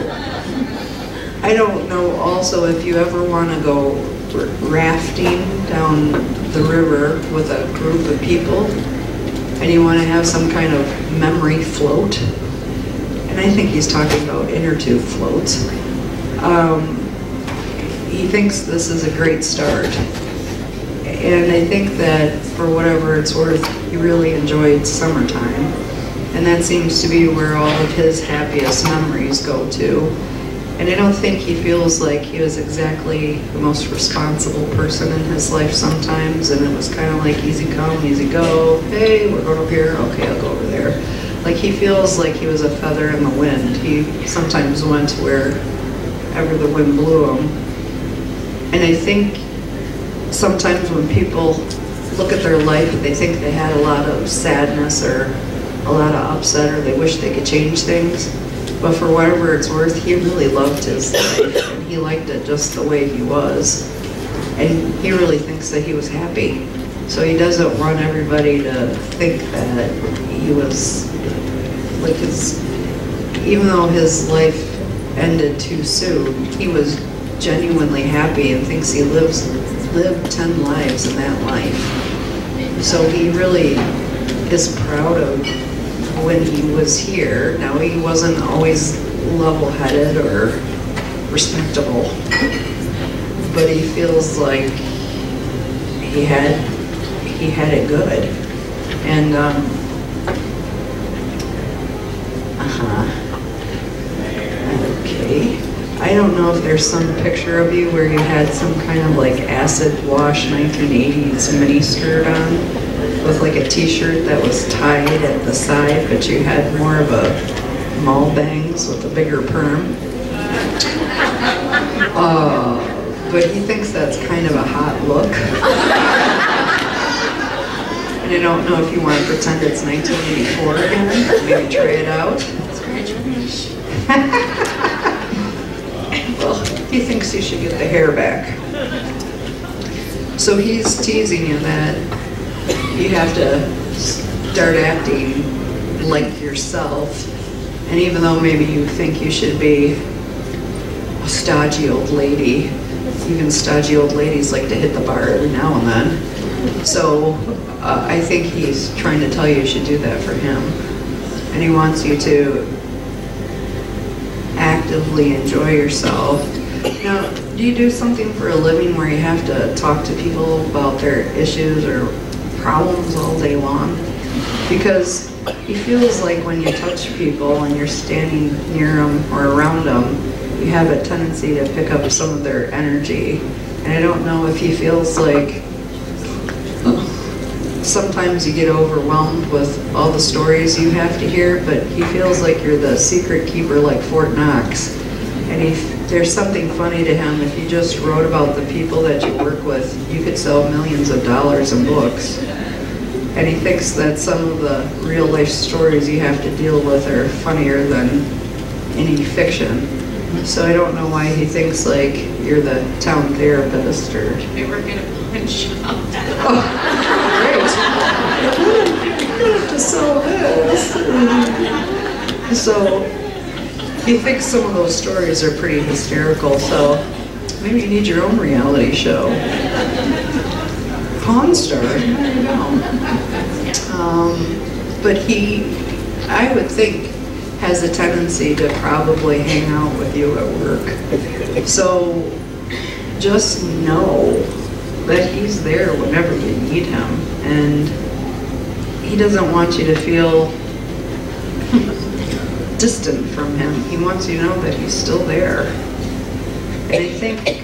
Speaker 2: I don't know also if you ever want to go rafting down the river with a group of people and you want to have some kind of memory float. And I think he's talking about inner tube floats. He thinks this is a great start. And I think that for whatever it's worth, he really enjoyed summertime. And that seems to be where all of his happiest memories go to. And I don't think he feels like he was exactly the most responsible person in his life sometimes. And it was kind of like easy come, easy go. Hey, we're going up here. Okay, I'll go over there. Like he feels like he was a feather in the wind. He sometimes went wherever the wind blew him. And I think sometimes when people look at their life, they think they had a lot of sadness or a lot of upset, or they wish they could change things. But for whatever it's worth, he really loved his life, and he liked it just the way he was. And he really thinks that he was happy. So he doesn't want everybody to think that he was, like even though his life ended too soon, he was genuinely happy and thinks he lived 10 lives in that life. So he really is proud of when he was here. Now, he wasn't always level-headed or respectable, but he feels like he had it good. And okay, I don't know if there's some picture of you where you had some kind of like acid wash 1980s mini skirt on with like a t-shirt that was tied at the side, but you had more of a mall bangs with a bigger perm. But he thinks that's kind of a hot look. And I don't know if you want to pretend it's 1984 again. Maybe try it out. Well, he thinks you should get the hair back. So he's teasing you that you have to start acting like yourself. And even though maybe you think you should be a stodgy old lady, even stodgy old ladies like to hit the bar every now and then. So I think he's trying to tell you should do that for him. And he wants you to actively enjoy yourself. Now, do you do something for a living where you have to talk to people about their issues or problems all day long? Because he feels like when you touch people and you're standing near them or around them, you have a tendency to pick up some of their energy. And I don't know if he feels like sometimes you get overwhelmed with all the stories you have to hear, but he feels like you're the secret keeper like Fort Knox. And there's something funny to him. If you just wrote about the people that you work with, you could sell millions of dollars in books. And he thinks that some of the real life stories you have to deal with are funnier than any fiction. So I don't know why he thinks like you're the town therapist or...
Speaker 6: We were going to punch up.
Speaker 2: Oh, great. You have to sell this. So he thinks some of those stories are pretty hysterical, so maybe you need your own reality show. Pawn Star, there you go. But he, I would think, has a tendency to probably hang out with you at work. So just know that he's there whenever you need him, and he doesn't want you to feel distant from him. He wants you to know that he's still there. And I think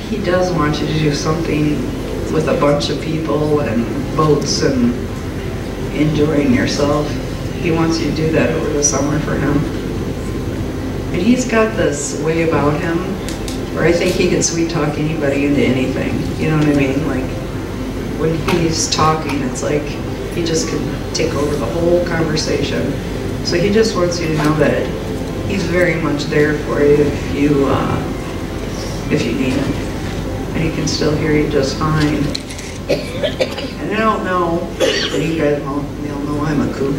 Speaker 2: he does want you to do something with a bunch of people and boats and enjoying yourself. He wants you to do that over the summer for him. And he's got this way about him where I think he can sweet talk anybody into anything. You know what I mean? Like, when he's talking, it's like he just can take over the whole conversation. So he just wants you to know that he's very much there for you if you need him. And he can still hear you just fine. And I don't know, and you guys all know I'm a kook,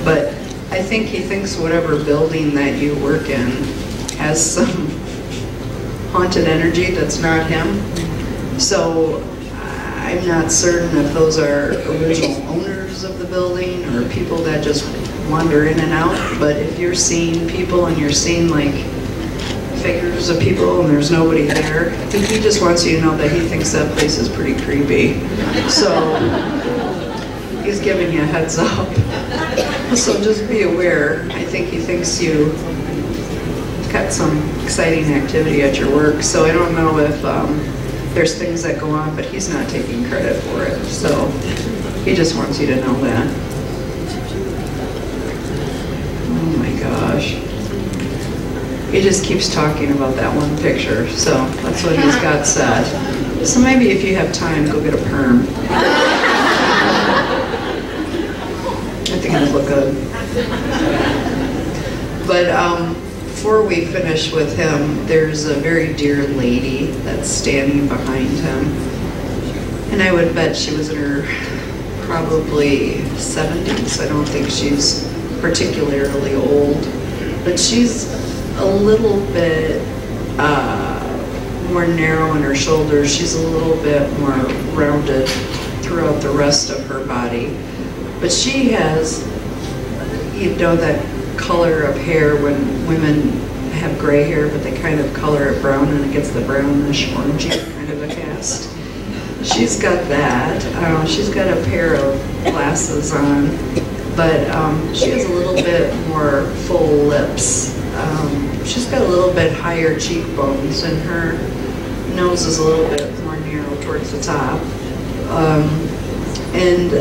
Speaker 2: but I think he thinks whatever building that you work in has some haunted energy that's not him. So I'm not certain if those are original owners of the building or people that just wander in and out, but if you're seeing people and you're seeing like figures of people and there's nobody there, he just wants you to know that he thinks that place is pretty creepy. So he's giving you a heads up. So just be aware. I think he thinks you got some exciting activity at your work. So I don't know if there's things that go on, but he's not taking credit for it. So he just wants you to know that. gosh. He just keeps talking about that one picture, so that's what he's got said. So maybe if you have time, go get a perm. I think it'd look good. But before we finish with him, there's a very dear lady that's standing behind him. And I would bet she was in her probably 70s. I don't think she's particularly old. But she's a little bit more narrow in her shoulders. She's a little bit more rounded throughout the rest of her body. But she has, you know, that color of hair when women have gray hair, but they kind of color it brown and it gets the brownish, orangey kind of a cast. She's got that. She's got a pair of glasses on, but she has a little bit more full lips. She's got a little bit higher cheekbones, and her nose is a little bit more narrow towards the top. And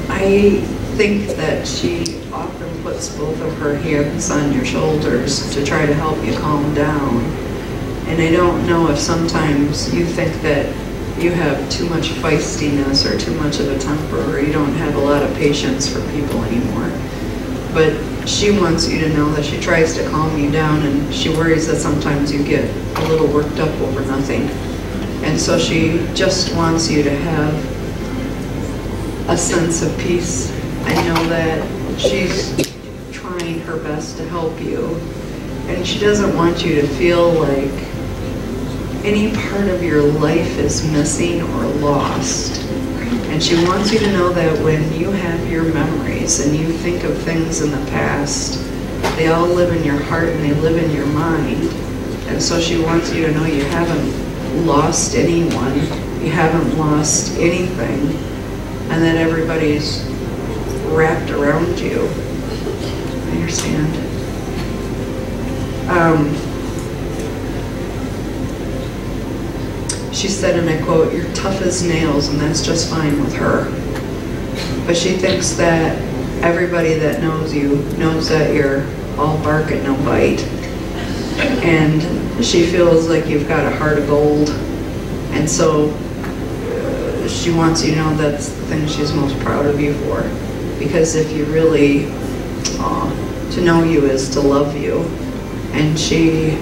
Speaker 2: I think that she often puts both of her hands on your shoulders to try to help you calm down. And I don't know if sometimes you think that you have too much feistiness or too much of a temper, or you don't have a lot of patience for people anymore. But she wants you to know that she tries to calm you down, and she worries that sometimes you get a little worked up over nothing. And so she just wants you to have a sense of peace. I know that she's trying her best to help you, and she doesn't want you to feel like any part of your life is missing or lost. And she wants you to know that when you have your memories and you think of things in the past, they all live in your heart and they live in your mind. And so she wants you to know you haven't lost anyone, you haven't lost anything, and that everybody's wrapped around you. I understand. She said, and I quote, "You're tough as nails," and that's just fine with her. But she thinks that everybody that knows you knows that you're all bark and no bite. And she feels like you've got a heart of gold. And so she wants you to know that's the thing she's most proud of you for. Because if you really, to know you is to love you. And she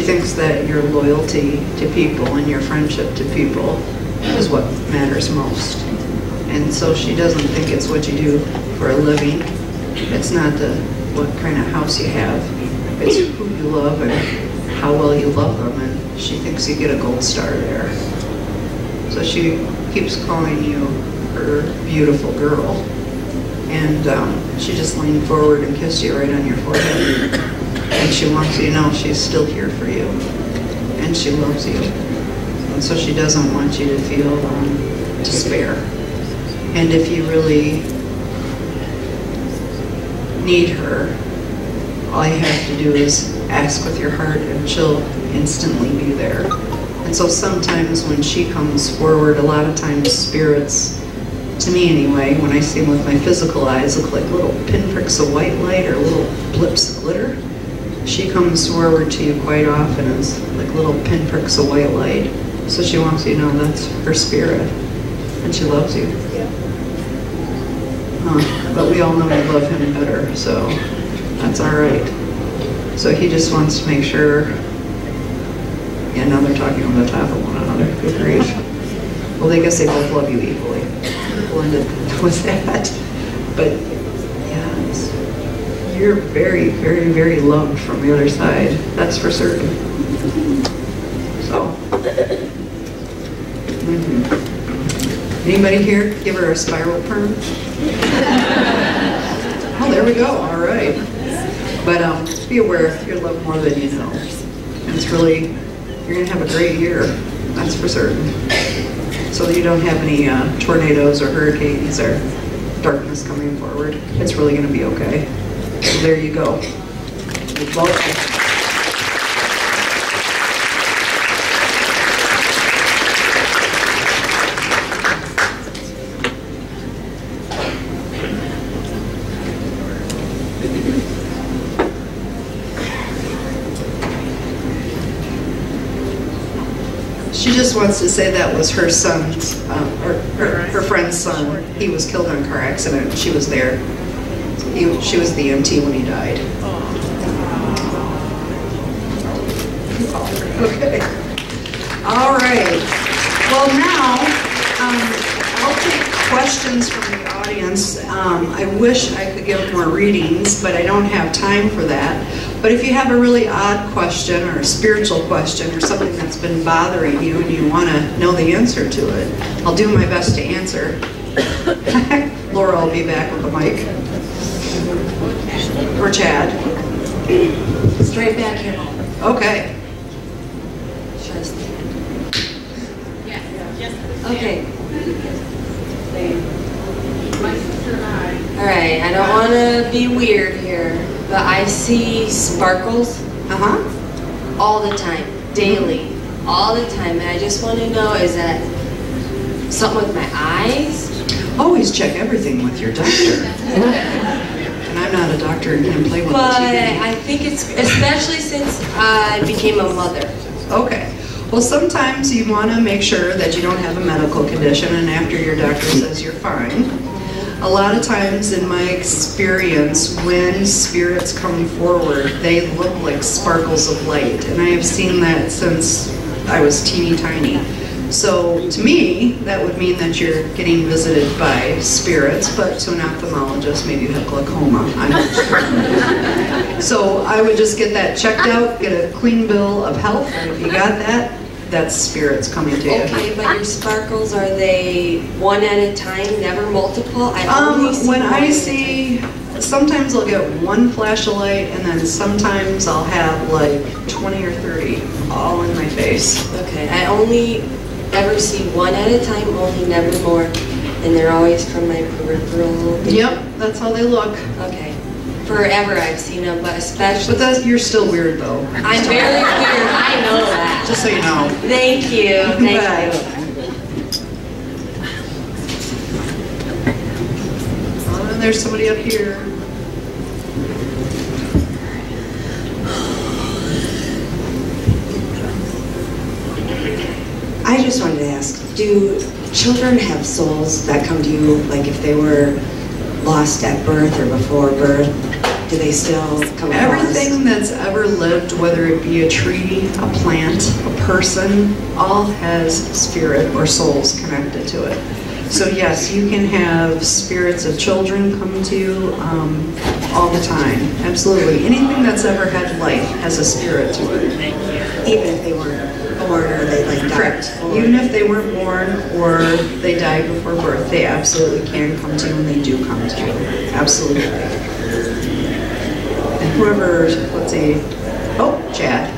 Speaker 2: thinks that your loyalty to people and your friendship to people is what matters most. And so she doesn't think it's what you do for a living. It's not what kind of house you have. It's who you love and how well you love them. And she thinks you get a gold star there. So she keeps calling you her beautiful girl. And she just leaned forward and kissed you right on your forehead. And she wants you to know she's still here for you. And she loves you. And so she doesn't want you to feel despair. And if you really need her, all you have to do is ask with your heart and she'll instantly be there. And so sometimes when she comes forward, a lot of times spirits, to me anyway, when I see them with my physical eyes, look like little pinpricks of white light or little blips of glitter. She comes forward to you quite often as like little pinpricks of white light. So she wants you to know that's her spirit, and she loves you.
Speaker 3: Yeah.
Speaker 2: But we all know we love him better, so that's all right. So he just wants to make sure. Yeah, now they're talking on the top of one another. Good grief. Well, I guess they both love you equally. Blended with that. But yeah, you're very, very, very loved from the other side. That's for certain. So. Anybody here give her a spiral perm? Oh, there we go. All right. But be aware you're loved more than you know. And it's really, you're going to have a great year. That's for certain. So that you don't have any tornadoes or hurricanes or darkness coming forward. It's really going to be okay. So there you go. You're welcome. She just wants to say that was her son's, her friend's son. He was killed in a car accident. She was there. She was the EMT when he died. Okay. All right. Well, now I'll take questions from the audience. I wish I could give more readings, but I don't have time for that. But if you have a really odd question or a spiritual question or something that's been bothering you and you want to know the answer to it, I'll do my best to answer. Laura will be back with the mic. Or Chad.
Speaker 7: Straight back here.
Speaker 2: Okay.
Speaker 7: Okay. Alright, I don't want to be weird here, but I see sparkles all the time, daily, all the time, and I just want to know, is that something with my eyes?
Speaker 2: Always check everything with your doctor. And I'm not a doctor and can't play with
Speaker 7: But
Speaker 2: TV.
Speaker 7: I think it's, especially since I became a mother.
Speaker 2: Okay. Well, sometimes you want to make sure that you don't have a medical condition, and after your doctor says you're fine. A lot of times in my experience, when spirits come forward, they look like sparkles of light, and I have seen that since I was teeny tiny. So to me, that would mean that you're getting visited by spirits, but to an ophthalmologist, maybe you have glaucoma. I'm not sure. So I would just get that checked out, get a clean bill of health, and if you got that, that's spirits coming to you.
Speaker 7: Okay, but your sparkles, are they one at a time, never multiple? I only see
Speaker 2: When I
Speaker 7: one.
Speaker 2: see, sometimes I'll get one flash of light, and then sometimes I'll have like 20 or 30 all in my face.
Speaker 7: Okay, I only ever see one at a time, only, never more, and they're always from my peripheral.
Speaker 2: Yep, that's how they look.
Speaker 7: Okay, forever I've seen them, but especially.
Speaker 2: But you're still weird though.
Speaker 7: I'm very weird, I know that.
Speaker 2: Just so you know.
Speaker 7: Thank you, thank
Speaker 2: Bye.
Speaker 7: you.
Speaker 2: Oh, and there's somebody up here.
Speaker 8: I just wanted to ask, do children have souls that come to you, like if they were lost at birth or before birth? Do they still come across?
Speaker 2: Everything that's ever lived, whether it be a tree, a plant, a person, all has spirit or souls connected to it. So yes, you can have spirits of children come to you all the time. Absolutely. Anything that's ever had life has a spirit to it.
Speaker 8: Even if they weren't born or they like died?
Speaker 2: Correct. Even if they weren't born or they died before birth, they absolutely can come to you, and they do come to you. Absolutely. And whoever, let's see, oh, Chad.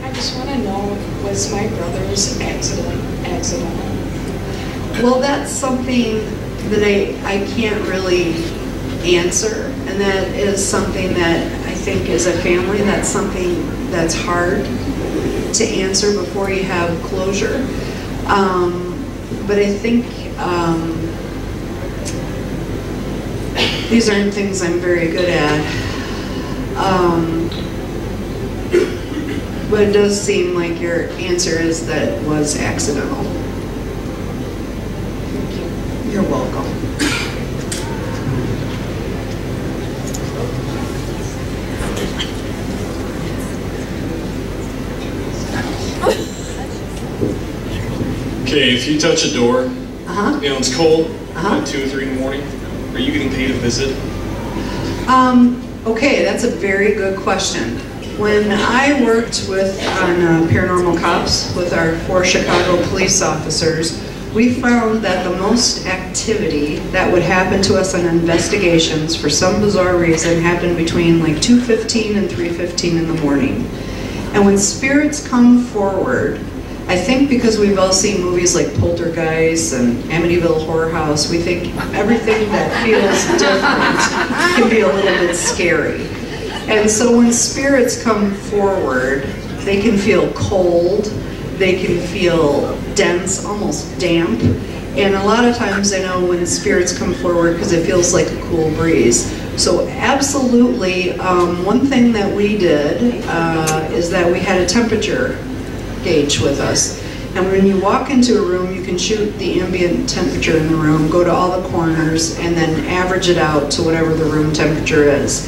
Speaker 9: I just want to know, was my brother's accidental?
Speaker 2: Well, that's something that I can't really answer, and that is something that I think as a family, that's something that's hard to answer before you have closure. But I think these aren't things I'm very good at. But it does seem like your answer is that it was accidental.
Speaker 9: Thank you.
Speaker 2: You're welcome.
Speaker 10: Okay, if you touch a door,
Speaker 2: Uh-huh.
Speaker 10: you know, it's cold,
Speaker 2: Uh-huh.
Speaker 10: at 2 or 3 in the morning, are you getting paid a visit?
Speaker 2: Okay, that's a very good question. When I worked on Paranormal Cops with our 4 Chicago police officers, we found that the most activity that would happen to us on investigations, for some bizarre reason, happened between like 2:15 and 3:15 in the morning. And when spirits come forward, I think because we've all seen movies like Poltergeist and Amityville Horror House, we think everything that feels different can be a little bit scary. And so when spirits come forward, they can feel cold, they can feel dense, almost damp. And a lot of times I know when spirits come forward because it feels like a cool breeze. So absolutely, one thing that we did is that we had a temperature gauge with us. And when you walk into a room, you can shoot the ambient temperature in the room, go to all the corners, and then average it out to whatever the room temperature is.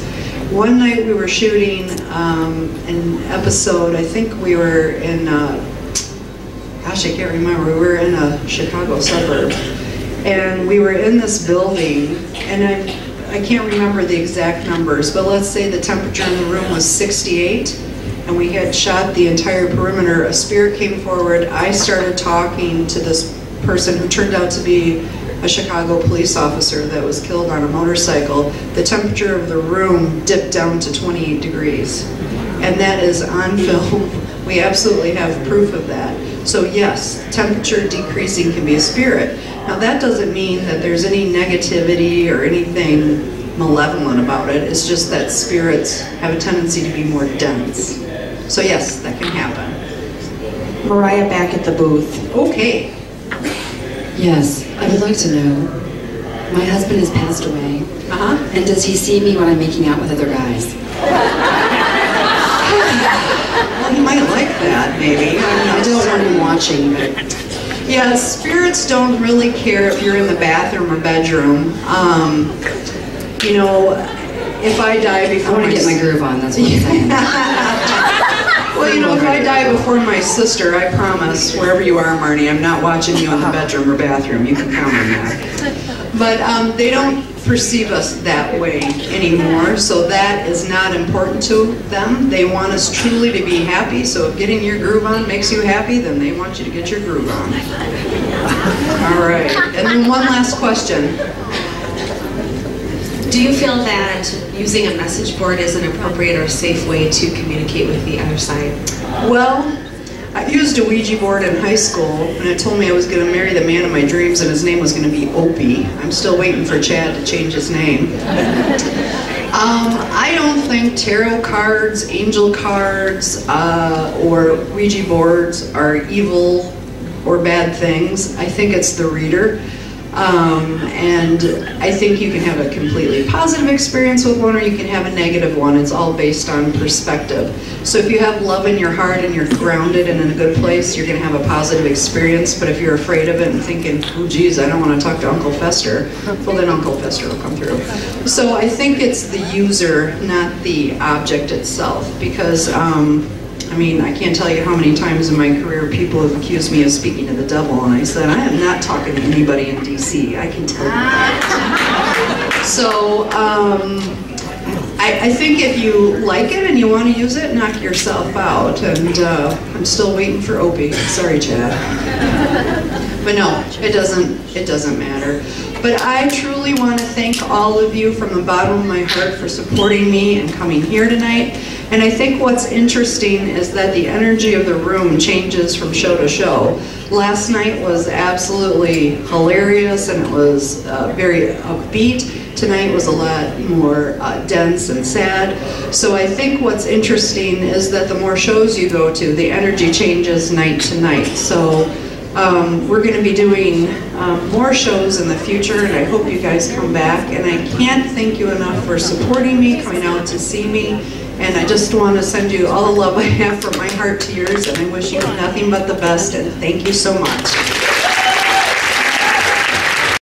Speaker 2: One night we were shooting an episode, I think we were in, gosh, I can't remember, we were in a Chicago suburb. And we were in this building, and I can't remember the exact numbers, but let's say the temperature in the room was 68. And we had shot the entire perimeter. A spirit came forward. I started talking to this person who turned out to be a Chicago police officer that was killed on a motorcycle. The temperature of the room dipped down to 28 degrees. And that is on film. We absolutely have proof of that. So yes, temperature decreasing can be a spirit. Now that doesn't mean that there's any negativity or anything malevolent about it. It's just that spirits have a tendency to be more dense. So yes, that can happen.
Speaker 8: Moriah back at the booth.
Speaker 2: Okay.
Speaker 11: Yes, I would like to know. My husband has passed away. And does he see me when I'm making out with other guys?
Speaker 2: Well, he might like that, maybe.
Speaker 11: I don't want him watching, but...
Speaker 2: Yeah, spirits don't really care if you're in the bathroom or bedroom. You know, if I die before...
Speaker 11: I want to get my groove on, that's what I'm saying.
Speaker 2: Well, you know, if I die before my sister, I promise, wherever you are, Marty, I'm not watching you in the bedroom or bathroom. You can count on that. But they don't perceive us that way anymore, so that is not important to them. They want us truly to be happy, so if getting your groove on makes you happy, then they want you to get your groove on. All right, and then one last question.
Speaker 12: Do you feel that using a message board is an appropriate or safe way to communicate with the other side?
Speaker 2: Well, I used a Ouija board in high school, and it told me I was going to marry the man of my dreams, and his name was going to be Opie. I'm still waiting for Chad to change his name. I don't think tarot cards, angel cards, or Ouija boards are evil or bad things. I think it's the reader. And I think you can have a completely positive experience with one, or you can have a negative one. It's all based on perspective. So if you have love in your heart and you're grounded and in a good place, you're going to have a positive experience. But if you're afraid of it and thinking, oh geez, I don't want to talk to Uncle Fester, well then Uncle Fester will come through. So I think it's the user, not the object itself, because I mean, I can't tell you how many times in my career people have accused me of speaking to the devil, and I said, I am not talking to anybody in DC, I can tell you that. So, I think if you like it and you want to use it, knock yourself out, and I'm still waiting for Opie. Sorry, Chad. But no, it doesn't matter. But I truly want to thank all of you from the bottom of my heart for supporting me and coming here tonight. And I think what's interesting is that the energy of the room changes from show to show. Last night was absolutely hilarious, and it was very upbeat. Tonight was a lot more dense and sad. So I think what's interesting is that the more shows you go to, the energy changes night to night. So we're going to be doing more shows in the future, and I hope you guys come back. And I can't thank you enough for supporting me, coming out to see me. And I just want to send you all the love I have from my heart to yours, and I wish you nothing but the best, and thank you so much.